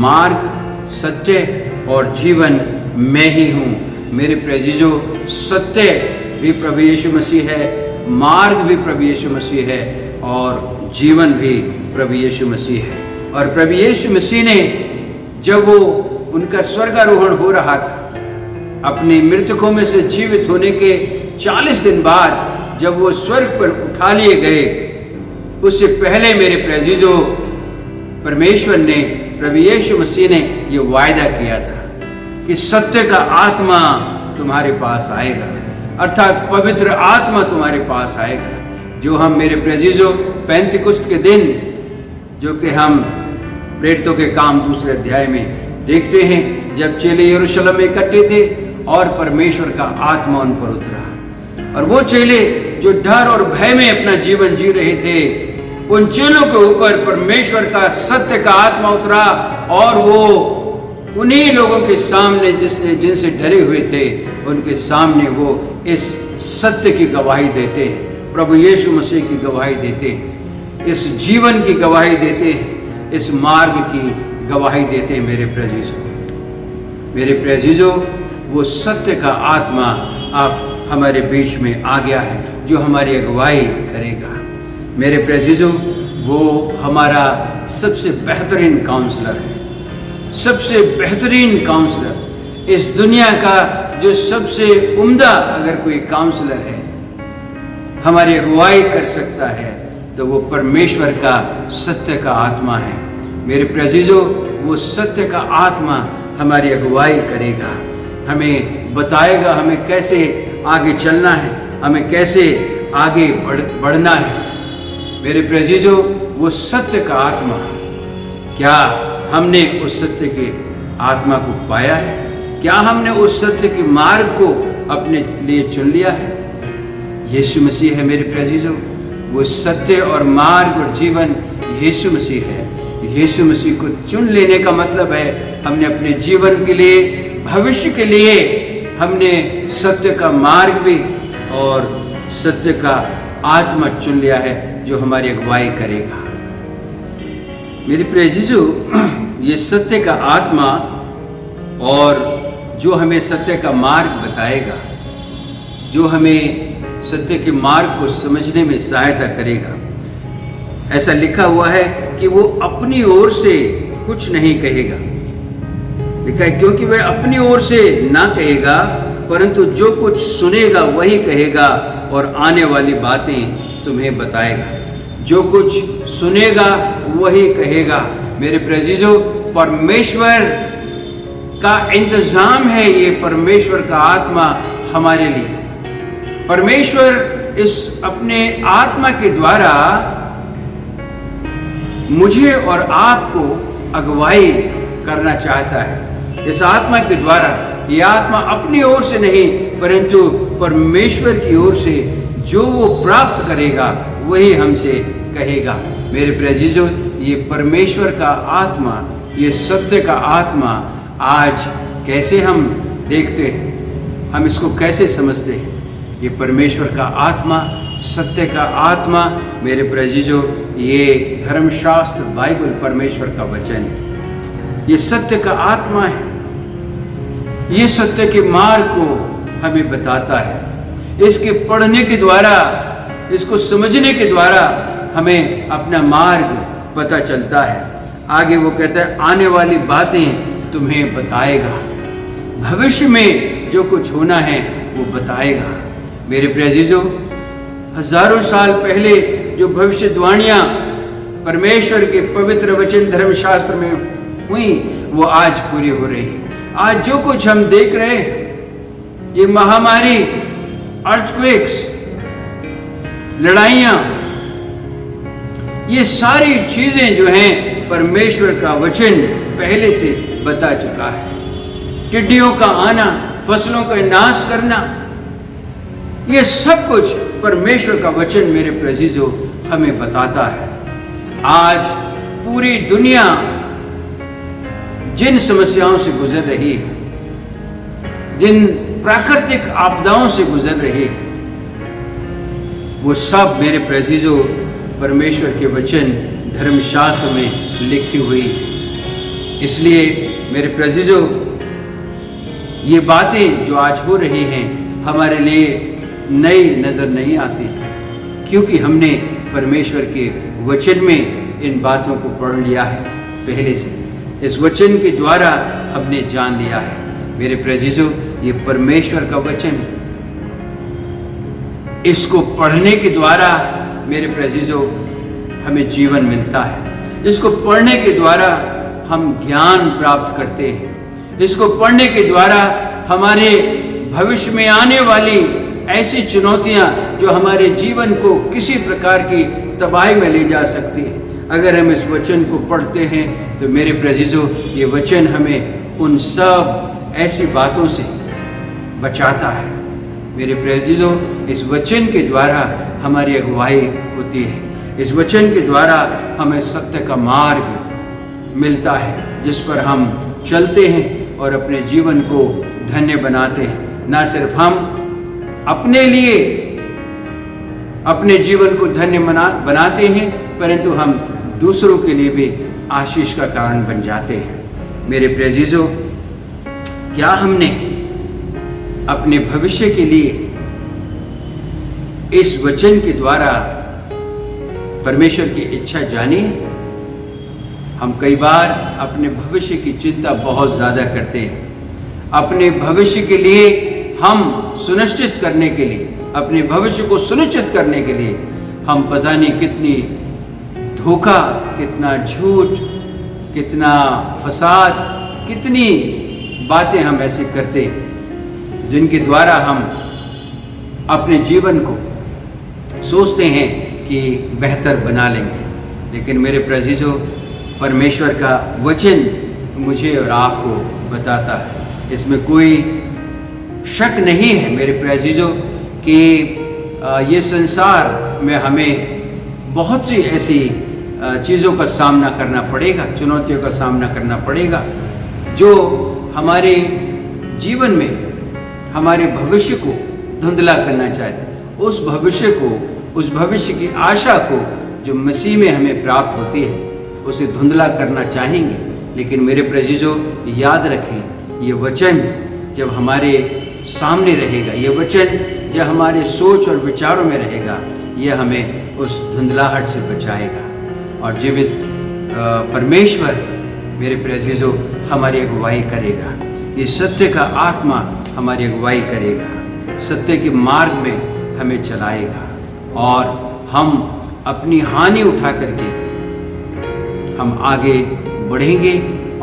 मार्ग सत्य और जीवन मैं ही हूँ। मेरे प्रियजनों, सत्य भी प्रभु यीशु मसीह है, मार्ग भी प्रभु यीशु मसीह है और जीवन भी प्रभु यीशु मसीह है। और प्रभु यीशु मसीह ने जब वो उनका स्वर्गारोहण हो रहा था, अपने मृतकों में से जीवित होने के 40 दिन बाद जब वो स्वर्ग पर उठा लिए गए, उससे पहले मेरे प्रियजनों, परमेश्वर ने, प्रभु यीशु मसीह ने ये वायदा किया था कि सत्य का आत्मा तुम्हारे पास आएगा, अर्थात पवित्र आत्मा तुम्हारे पास आएगा, जो हम मेरे प्रियजनों पेंतिकुस्त के दिन, जो कि हम प्रेरितों के काम 2 अध्याय में देखते हैं, जब चेले यरूशलेम में इकट्ठे थे और परमेश्वर का आत्मा उन पर उतरा, और वो चेले जो डर और भय में अपना जीवन जी रहे थे, उन चेलों के ऊपर परमेश्वर का सत्य का आत्मा उतरा और वो उन्हीं लोगों के सामने जिनसे डरे हुए थे, उनके सामने वो इस सत्य की गवाही देते हैं, प्रभु यीशु मसीह की गवाही देते हैं, इस जीवन की गवाही देते हैं, इस मार्ग की गवाही देते हैं। मेरे प्रियजनों, वो सत्य का आत्मा आप हमारे बीच में आ गया है, जो हमारी अगुवाई करेगा। मेरे प्रियजनों, वो हमारा सबसे बेहतरीन काउंसलर है, सबसे बेहतरीन काउंसलर, इस दुनिया का जो सबसे उम्दा अगर कोई काउंसलर है, हमारी अगुवाई कर सकता है, तो वो परमेश्वर का सत्य का आत्मा है। मेरे प्रियजनों, वो सत्य का आत्मा हमारी अगुवाई करेगा, हमें बताएगा हमें कैसे आगे चलना है, हमें कैसे आगे बढ़ना है। मेरे प्रियजनों, वो सत्य का आत्मा, क्या हमने उस सत्य के आत्मा को पाया है? क्या हमने उस सत्य के मार्ग को अपने लिए चुन लिया है? यीशु मसीह है मेरे प्रियजनों, वो सत्य और मार्ग और जीवन यीशु मसीह है। यीशु मसीह को चुन लेने का मतलब है हमने अपने जीवन के लिए, भविष्य के लिए हमने सत्य का मार्ग भी और सत्य का आत्मा चुन लिया है, जो हमारी अगुवाई करेगा। मेरे प्रियजनों, ये सत्य का आत्मा और जो हमें सत्य का मार्ग बताएगा, जो हमें सत्य के मार्ग को समझने में सहायता करेगा, ऐसा लिखा हुआ है कि वो अपनी ओर से कुछ नहीं कहेगा। लिखा है क्योंकि वह अपनी ओर से ना कहेगा, परंतु जो कुछ सुनेगा वही कहेगा और आने वाली बातें तुम्हें बताएगा। जो कुछ सुनेगा वही कहेगा। मेरे प्रियजनों, परमेश्वर का इंतजाम है ये परमेश्वर का आत्मा हमारे लिए। परमेश्वर इस अपने आत्मा के द्वारा मुझे और आपको अगुवाई करना चाहता है। इस आत्मा के द्वारा, ये आत्मा अपनी ओर से नहीं परंतु परमेश्वर की ओर से जो वो प्राप्त करेगा वही हमसे कहेगा। मेरे प्रियजनों, ये परमेश्वर का आत्मा, ये सत्य का आत्मा आज कैसे हम देखते हैं? हम इसको कैसे समझते हैं? ये परमेश्वर का आत्मा, सत्य का आत्मा मेरे प्रियजनों, ये धर्मशास्त्र बाइबल परमेश्वर का वचन है। ये सत्य का आत्मा है। ये सत्य के मार्ग को हमें बताता है। इसके पढ़ने के द्वारा, इसको समझने के द्वारा हमें अपना मार्ग पता चलता है। आगे वो कहता है आने वाली बातें तुम्हें बताएगा, भविष्य में जो कुछ होना है वो बताएगा। मेरे प्रियजनों, हजारों साल पहले जो भविष्यवाणियां परमेश्वर के पवित्र वचन धर्मशास्त्र में हुई, वो आज पूरी हो रही है। आज जो कुछ हम देख रहे हैं, ये महामारी, अर्थक्वेक्स, लड़ाइयां, ये सारी चीजें जो हैं परमेश्वर का वचन पहले से बता चुका है। टिड्डियों का आना, फसलों का नाश करना, ये सब कुछ परमेश्वर का वचन मेरे प्रियजनों हमें बताता है। आज पूरी दुनिया जिन समस्याओं से गुजर रही है, जिन प्राकृतिक आपदाओं से गुजर रही है, वो सब मेरे प्रियजनों परमेश्वर के वचन धर्मशास्त्र में लिखी हुई है। इसलिए मेरे प्रियजनों, ये बातें जो आज हो रही हैं हमारे लिए नई नजर नहीं आती, क्योंकि हमने परमेश्वर के वचन में इन बातों को पढ़ लिया है पहले से। इस वचन के द्वारा हमने जान लिया है। मेरे प्रियजनों, ये परमेश्वर का वचन, इसको पढ़ने के द्वारा मेरे प्रियजनों हमें जीवन मिलता है। इसको पढ़ने के द्वारा हम ज्ञान प्राप्त करते हैं। इसको पढ़ने के द्वारा हमारे भविष्य में आने वाली ऐसी चुनौतियां जो हमारे जीवन को किसी प्रकार की तबाही में ले जा सकती है, अगर हम इस वचन को पढ़ते हैं तो मेरे प्रियजनों, ये वचन हमें उन सब ऐसी बातों से बचाता है। मेरे प्रियजनों, इस वचन के द्वारा हमारी अगुवाई होती है। इस वचन के द्वारा हमें सत्य का मार्ग मिलता है, जिस पर हम चलते हैं और अपने जीवन को धन्य बनाते हैं। ना सिर्फ हम अपने लिए अपने जीवन को धन्य बनाते हैं, परंतु हम दूसरों के लिए भी आशीष का कारण बन जाते हैं। मेरे प्रियजनों, क्या हमने अपने भविष्य के लिए इस वचन के द्वारा परमेश्वर की इच्छा जानी? हम कई बार अपने भविष्य की चिंता बहुत ज्यादा करते हैं। अपने भविष्य के लिए हम सुनिश्चित करने के लिए, अपने भविष्य को सुनिश्चित करने के लिए हम पता नहीं कितनी धोखा, कितना झूठ, कितना फसाद, कितनी बातें हम ऐसे करते हैं जिनके द्वारा हम अपने जीवन को सोचते हैं कि बेहतर बना लेंगे। लेकिन मेरे प्रियजनों, परमेश्वर का वचन मुझे और आपको बताता है, इसमें कोई शक नहीं है मेरे प्रियजनों कि ये संसार में हमें बहुत सी ऐसी चीज़ों का सामना करना पड़ेगा, चुनौतियों का सामना करना पड़ेगा, जो हमारे जीवन में हमारे भविष्य को धुंधला करना चाहते हैं। उस भविष्य को, उस भविष्य की आशा को जो मसीह में हमें प्राप्त होती है, उसे धुंधला करना चाहेंगे। लेकिन मेरे प्रियजनों, याद रखें, ये वचन जब हमारे सामने रहेगा, ये वचन जब हमारे सोच और विचारों में रहेगा, यह हमें उस धुंधलाहट से बचाएगा। और जीवित परमेश्वर मेरे प्रियजनों हमारी अगुवाई करेगा। ये सत्य का आत्मा हमारी अगुवाई करेगा, सत्य के मार्ग में हमें चलाएगा, और हम अपनी हानि उठा करके हम आगे बढ़ेंगे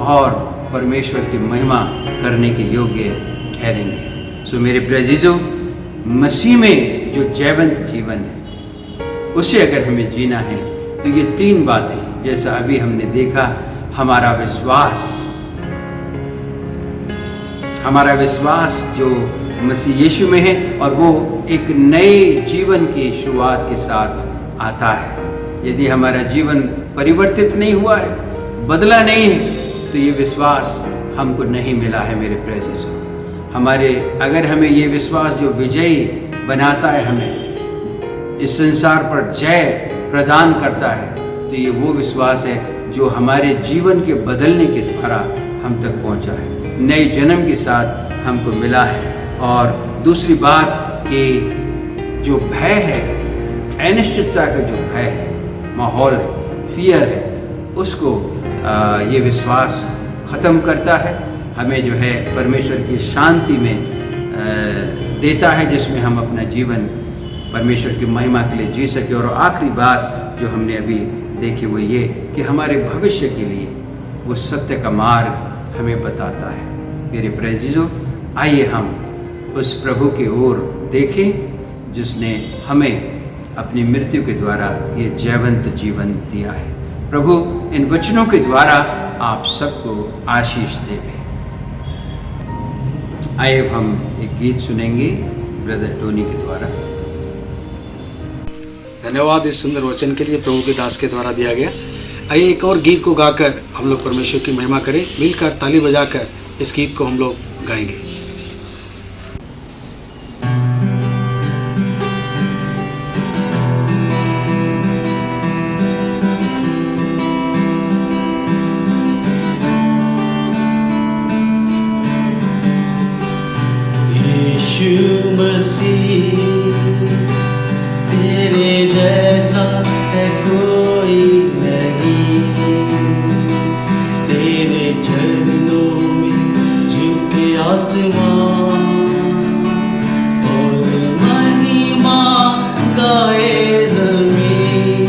और परमेश्वर की महिमा करने के योग्य ठहरेंगे। सो मेरे प्रियजनों, मसीह में जो जयवंत जीवन है, उसे अगर हमें जीना है तो ये तीन बातें, जैसा अभी हमने देखा, हमारा विश्वास जो मसीह यीशु में है, और वो एक नए जीवन की शुरुआत के साथ आता है। यदि हमारा जीवन परिवर्तित नहीं हुआ है, बदला नहीं है, तो ये विश्वास हमको नहीं मिला है मेरे प्रियजनों। हमारे अगर हमें ये विश्वास जो विजयी बनाता है, हमें इस संसार पर जय प्रदान करता है, तो ये वो विश्वास है जो हमारे जीवन के बदलने के द्वारा हम तक पहुंचा है, नए जन्म के साथ हमको मिला है। और दूसरी बात कि जो भय है, अनिश्चितता का जो भय है, माहौल है, फियर है, उसको ये विश्वास ख़त्म करता है, हमें जो है परमेश्वर की शांति में देता है, जिसमें हम अपना जीवन परमेश्वर की महिमा के लिए जी सके। और आखिरी बात जो हमने अभी देखी वो ये कि हमारे भविष्य के लिए वो सत्य का मार्ग हमें बताता है। मेरे प्रिय जीजों, आइए हम उस प्रभु की ओर देखें जिसने हमें अपनी मृत्यु के द्वारा ये जयवंत जीवन दिया है। प्रभु इन वचनों के द्वारा आप सबको आशीष देवे। आइए अब हम एक गीत सुनेंगे ब्रदर टोनी के द्वारा। धन्यवाद इस सुंदर वचन के लिए प्रभु के दास के द्वारा दिया गया। आइए एक और गीत को गाकर हम लोग परमेश्वर की महिमा करें, मिलकर ताली बजाकर इस गीत को हम लोग गाएंगे। यीशु मसीह तेरे जैसा है कोई नहीं, तेरे चरणों में झुके आसमान और महिमा गाए ज़मीं।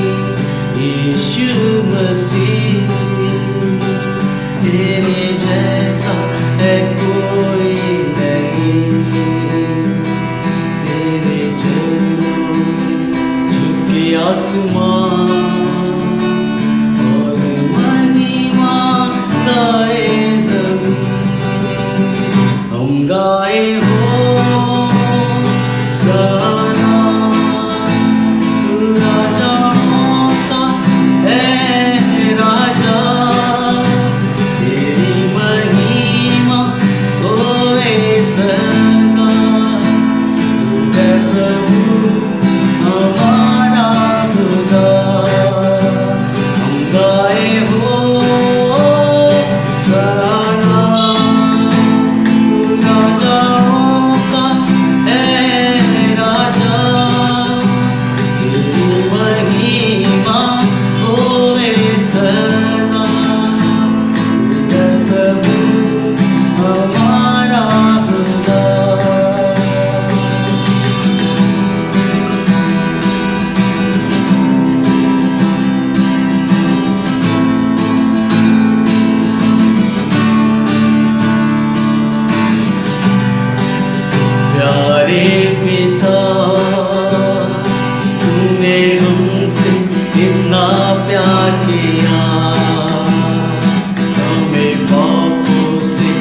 यीशु मसीह तेरे जैसा है कोई नहीं, तेरे चरणों में झुके आसमान और महिमा गाए ज़मीं। हम गाए हो सना, तू राजाओं का है राजा, तेरी महिमा होवे सदा। तू है प्रभु हमारा खुदा। हम गाए हो सना, तू राजाओं का है राजा, तेरी महिमा होवे सदा। तू है प्रभु हमारा खुदा। प्यारे पिता, तूने हमसे इतना प्यार किया, हमें पापों से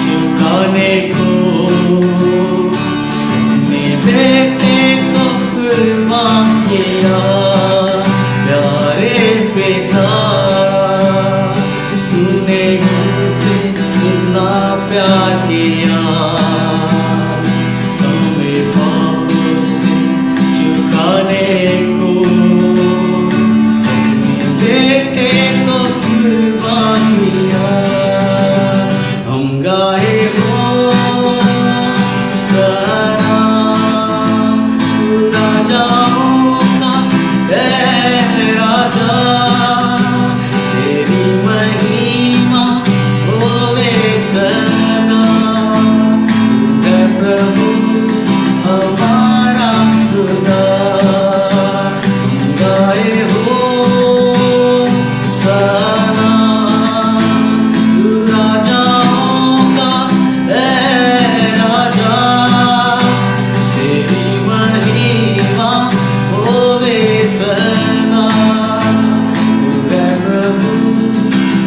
छुड़ाने को अपने बेटे को कुर्बान किया। प्यारे पिता, तूने हमसे इतना प्यार किया, हमें पापों से छुड़ाने को अपने बेटे को कुर्बान किया। हम गाए हो सना, तू राजाओं का है राजा, तेरी महिमा होवे सदा। तू है प्रभु हमारा खुदा। हम गाए हो सना, तू राजाओं का है राजा, तेरी महिमा होवे सदा। तू है प्रभु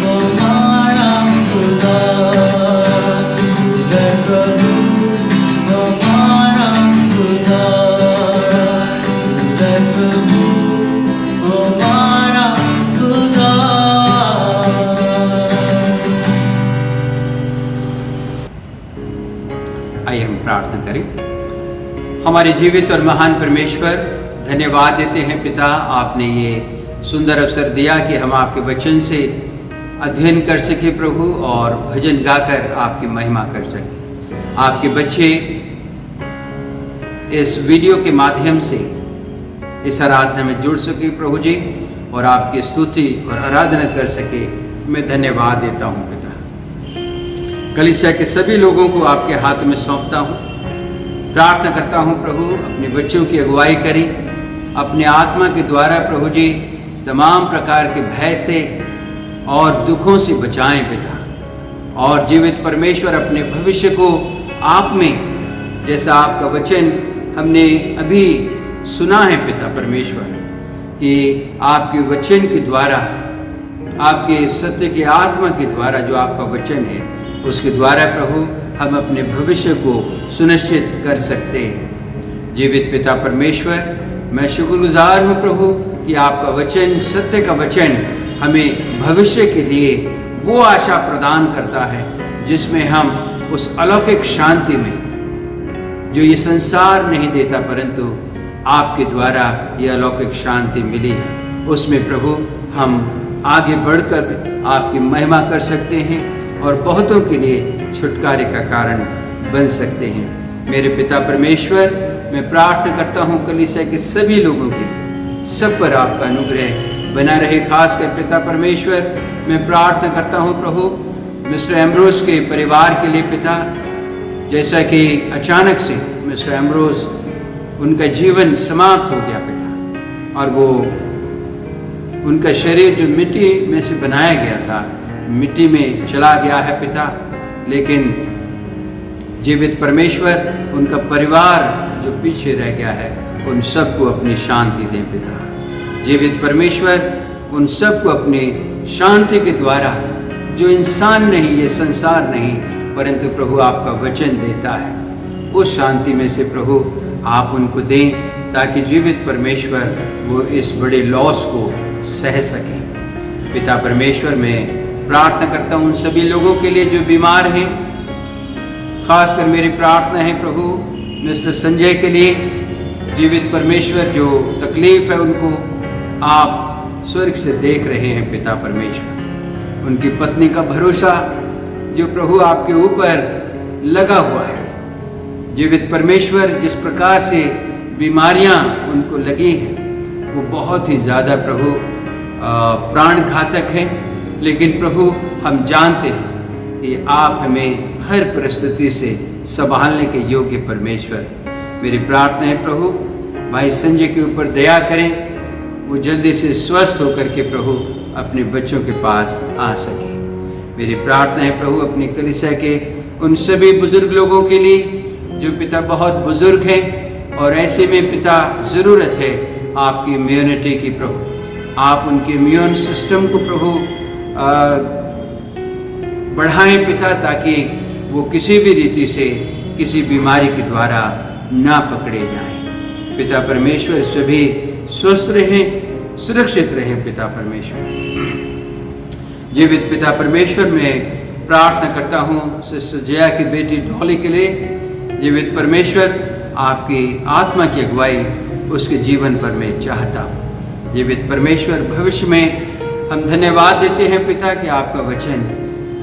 हमारा खुदा। तू है प्रभु आइए हम प्रार्थना करें। हमारे जीवित और महान परमेश्वर, धन्यवाद देते हैं पिता, आपने ये सुंदर अवसर दिया कि हम आपके वचन से अध्ययन कर सके प्रभु, और भजन गाकर आपकी महिमा कर सके। आपके बच्चे इस वीडियो के माध्यम से इस आराधना में जुड़ सके प्रभु जी, और आपकी स्तुति और आराधना कर सके। मैं धन्यवाद देता हूँ पिता। कलीसिया के सभी लोगों को आपके हाथ में सौंपता हूँ। प्रार्थना करता हूँ प्रभु, अपने बच्चों की अगुवाई करें, अपने आत्मा के द्वारा प्रभु जी तमाम प्रकार के भय से और दुखों से बचाएं पिता। और जीवित परमेश्वर, अपने भविष्य को आप में, जैसा आपका वचन हमने अभी सुना है पिता परमेश्वर, कि आपके वचन के द्वारा, आपके सत्य के आत्मा के द्वारा जो आपका वचन है, उसके द्वारा प्रभु हम अपने भविष्य को सुनिश्चित कर सकते हैं। जीवित पिता परमेश्वर, मैं शुक्रगुजार हूँ प्रभु कि आपका वचन, सत्य का वचन, हमें भविष्य के लिए वो आशा प्रदान करता है जिसमें हम उस अलौकिक शांति में, जो ये संसार नहीं देता परंतु आपके द्वारा ये अलौकिक शांति मिली है, उसमें प्रभु हम आगे बढ़कर आपकी महिमा कर सकते हैं और बहुतों के लिए छुटकारे का कारण बन सकते हैं। मेरे पिता परमेश्वर, मैं प्रार्थना करता हूँ कलीसिया के सभी लोगों के लिए, सब पर आपका अनुग्रह बना रहे। खासकर पिता परमेश्वर, मैं प्रार्थना करता हूँ प्रभु मिस्टर एम्ब्रोस के परिवार के लिए पिता, जैसा कि अचानक से मिस्टर एम्ब्रोस, उनका जीवन समाप्त हो गया पिता, और वो उनका शरीर जो मिट्टी में से बनाया गया था, मिट्टी में चला गया है पिता। लेकिन जीवित परमेश्वर, उनका परिवार जो पीछे रह गया है, उन सबको अपनी शांति दे पिता। जीवित परमेश्वर, उन सबको अपनी शांति के द्वारा, जो इंसान नहीं, ये संसार नहीं, परंतु प्रभु आपका वचन देता है, उस शांति में से प्रभु आप उनको दें, ताकि जीवित परमेश्वर वो इस बड़े लॉस को सह सकें। पिता परमेश्वर, मैं प्रार्थना करता हूँ उन सभी लोगों के लिए जो बीमार हैं। खासकर मेरी प्रार्थना है प्रभु मिस्टर संजय के लिए। जीवित परमेश्वर, जो तकलीफ है उनको आप स्वर्ग से देख रहे हैं पिता परमेश्वर। उनकी पत्नी का भरोसा जो प्रभु आपके ऊपर लगा हुआ है, जीवित परमेश्वर, जिस प्रकार से बीमारियां उनको लगी हैं वो बहुत ही ज़्यादा प्रभु प्राण घातक हैं। लेकिन प्रभु हम जानते हैं कि आप हमें हर परिस्थिति से संभालने के योग्य परमेश्वर। मेरी प्रार्थना है प्रभु भाई संजय के ऊपर दया करें, वो जल्दी से स्वस्थ होकर के प्रभु अपने बच्चों के पास आ सके। मेरी प्रार्थना है प्रभु अपनी कलीसिया के उन सभी बुजुर्ग लोगों के लिए जो पिता बहुत बुजुर्ग हैं, और ऐसे में पिता ज़रूरत है आपकी इम्यूनिटी की प्रभु। आप उनके इम्यून सिस्टम को प्रभु बढ़ाएं पिता, ताकि वो किसी भी रीति से किसी बीमारी के द्वारा ना पकड़े जाएं। पिता परमेश्वर, सभी स्वस्थ रहें, सुरक्षित रहें पिता परमेश्वर। जीवित पिता परमेश्वर, मैं प्रार्थना करता हूँ सिस्टर जया की बेटी डॉली के लिए। जीवित परमेश्वर, आपकी आत्मा की अगुवाई उसके जीवन पर मैं चाहता हूँ। जीवित परमेश्वर, भविष्य में हम धन्यवाद देते हैं पिता कि आपका वचन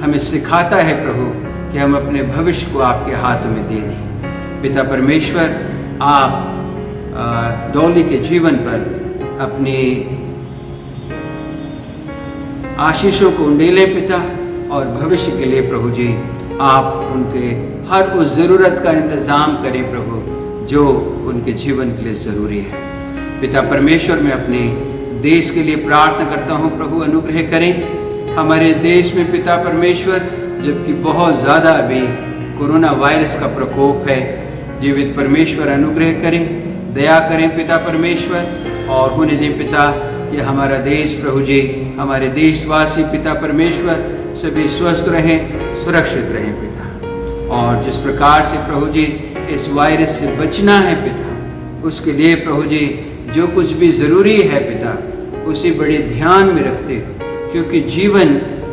हमें सिखाता है प्रभु कि हम अपने भविष्य को आपके हाथों में दे दें। पिता परमेश्वर, आप डॉली के जीवन पर अपनी आशीषों को उंडेलें पिता, और भविष्य के लिए प्रभु जी आप उनके हर उस ज़रूरत का इंतज़ाम करें प्रभु जो उनके जीवन के लिए ज़रूरी है। पिता परमेश्वर, मैं अपने देश के लिए प्रार्थना करता हूँ प्रभु अनुग्रह करें हमारे देश में पिता परमेश्वर, जबकि बहुत ज़्यादा अभी कोरोना वायरस का प्रकोप है। जीवित परमेश्वर, अनुग्रह करें, दया करें पिता परमेश्वर, और होने दें पिता कि हमारा देश प्रभु जी, हमारे देशवासी पिता परमेश्वर सभी स्वस्थ रहें, सुरक्षित रहें पिता। और जिस प्रकार से प्रभु जी इस वायरस से बचना है पिता, उसके लिए प्रभु जी जो कुछ भी ज़रूरी है पिता, उसे बड़े ध्यान में रखते हो, क्योंकि जीवन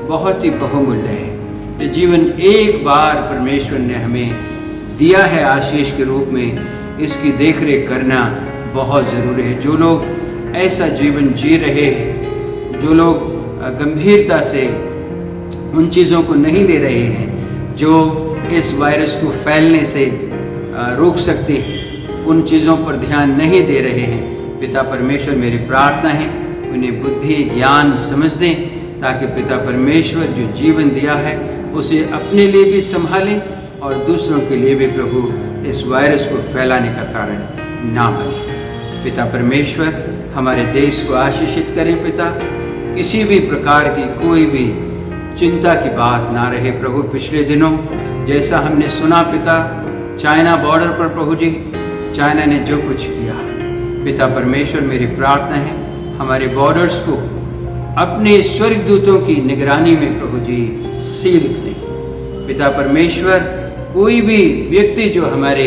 बहुत ही बहुमूल्य है। ये जीवन एक बार परमेश्वर ने हमें दिया है आशीष के रूप में, इसकी देखरेख करना बहुत ज़रूरी है। जो लोग ऐसा जीवन जी रहे हैं, जो लोग गंभीरता से उन चीज़ों को नहीं ले रहे हैं जो इस वायरस को फैलने से रोक सकते हैं, उन चीज़ों पर ध्यान नहीं दे रहे हैं, पिता परमेश्वर मेरी प्रार्थना है उन्हें बुद्धि ज्ञान समझ दें, ताकि पिता परमेश्वर जो जीवन दिया है उसे अपने लिए भी संभालें और दूसरों के लिए भी प्रभु इस वायरस को फैलाने का कारण ना बने। पिता परमेश्वर हमारे देश को आशीषित करें। पिता, किसी भी प्रकार की कोई भी चिंता की बात ना रहे प्रभु। पिछले दिनों जैसा हमने सुना पिता, चाइना बॉर्डर पर प्रभु जी, चाइना ने जो कुछ किया, पिता परमेश्वर मेरी प्रार्थना है हमारे बॉर्डर्स को अपने स्वर्गदूतों की निगरानी में प्रभु जी सील करें। पिता परमेश्वर, कोई भी व्यक्ति जो हमारे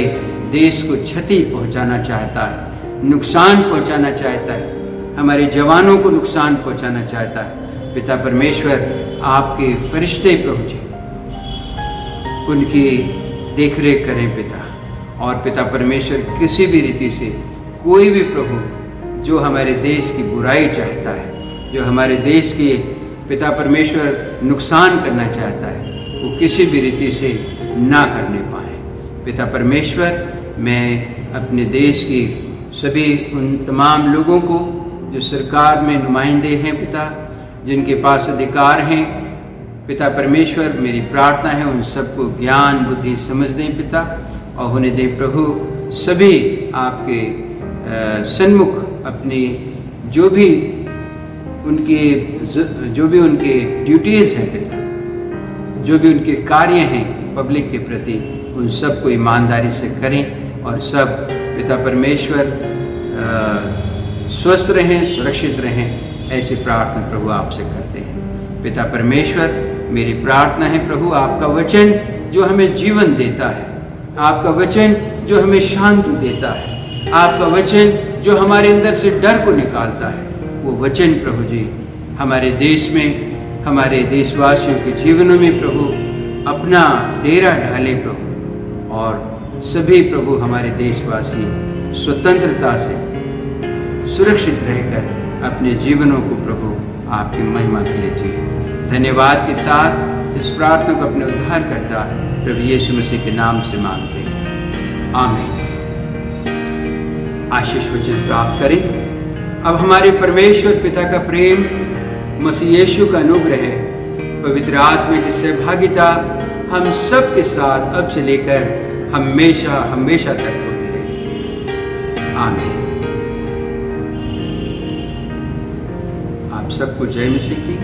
देश को क्षति पहुंचाना चाहता है, नुकसान पहुंचाना चाहता है, हमारे जवानों को नुकसान पहुंचाना चाहता है, पिता परमेश्वर आपके फरिश्ते प्रभु जी उनकी देखरेख करें पिता। और पिता परमेश्वर किसी भी रीति से कोई भी प्रभु जो हमारे देश की बुराई चाहता है, जो हमारे देश के पिता परमेश्वर नुकसान करना चाहता है, वो किसी भी रीति से ना करने पाए। पिता परमेश्वर, मैं अपने देश की सभी उन तमाम लोगों को जो सरकार में नुमाइंदे हैं पिता, जिनके पास अधिकार हैं, पिता परमेश्वर मेरी प्रार्थना है उन सबको ज्ञान बुद्धि समझ दें पिता, और उन्हें दें प्रभु सभी आपके सन्मुख अपनी जो भी उनके ड्यूटीज़ हैं पिता, जो भी उनके कार्य हैं पब्लिक के प्रति, उन सब को ईमानदारी से करें और सब पिता परमेश्वर स्वस्थ रहें, सुरक्षित रहें, ऐसी प्रार्थना प्रभु आपसे करते हैं। पिता परमेश्वर मेरी प्रार्थना है प्रभु, आपका वचन जो हमें जीवन देता है, आपका वचन जो हमें शांति देता है, आपका वचन जो हमारे अंदर से डर को निकालता है, वो वचन प्रभु जी हमारे देश में, हमारे देशवासियों के जीवनों में प्रभु अपना डेरा डाले प्रभु, और सभी प्रभु हमारे देशवासी स्वतंत्रता से सुरक्षित रहकर अपने जीवनों को प्रभु आपकी महिमा के लिए जिए। धन्यवाद के साथ इस प्रार्थना को अपने उद्धारकर्ता प्रभु यीशु मसीह के नाम से मांगते हैं, आमीन। आशीष वचन प्राप्त करें। अब हमारे परमेश्वर पिता का प्रेम, मसीह यीशु का अनुग्रह, पवित्र आत्मा की सहभागिता हम सब के साथ अब से लेकर हमेशा हमेशा तक होती रहे, आमीन। आप सबको जय मसीह की।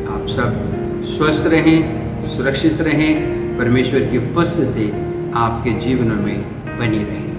आप सब स्वस्थ रहें, सुरक्षित रहें, परमेश्वर की उपस्थिति आपके जीवनों में बनी रहे।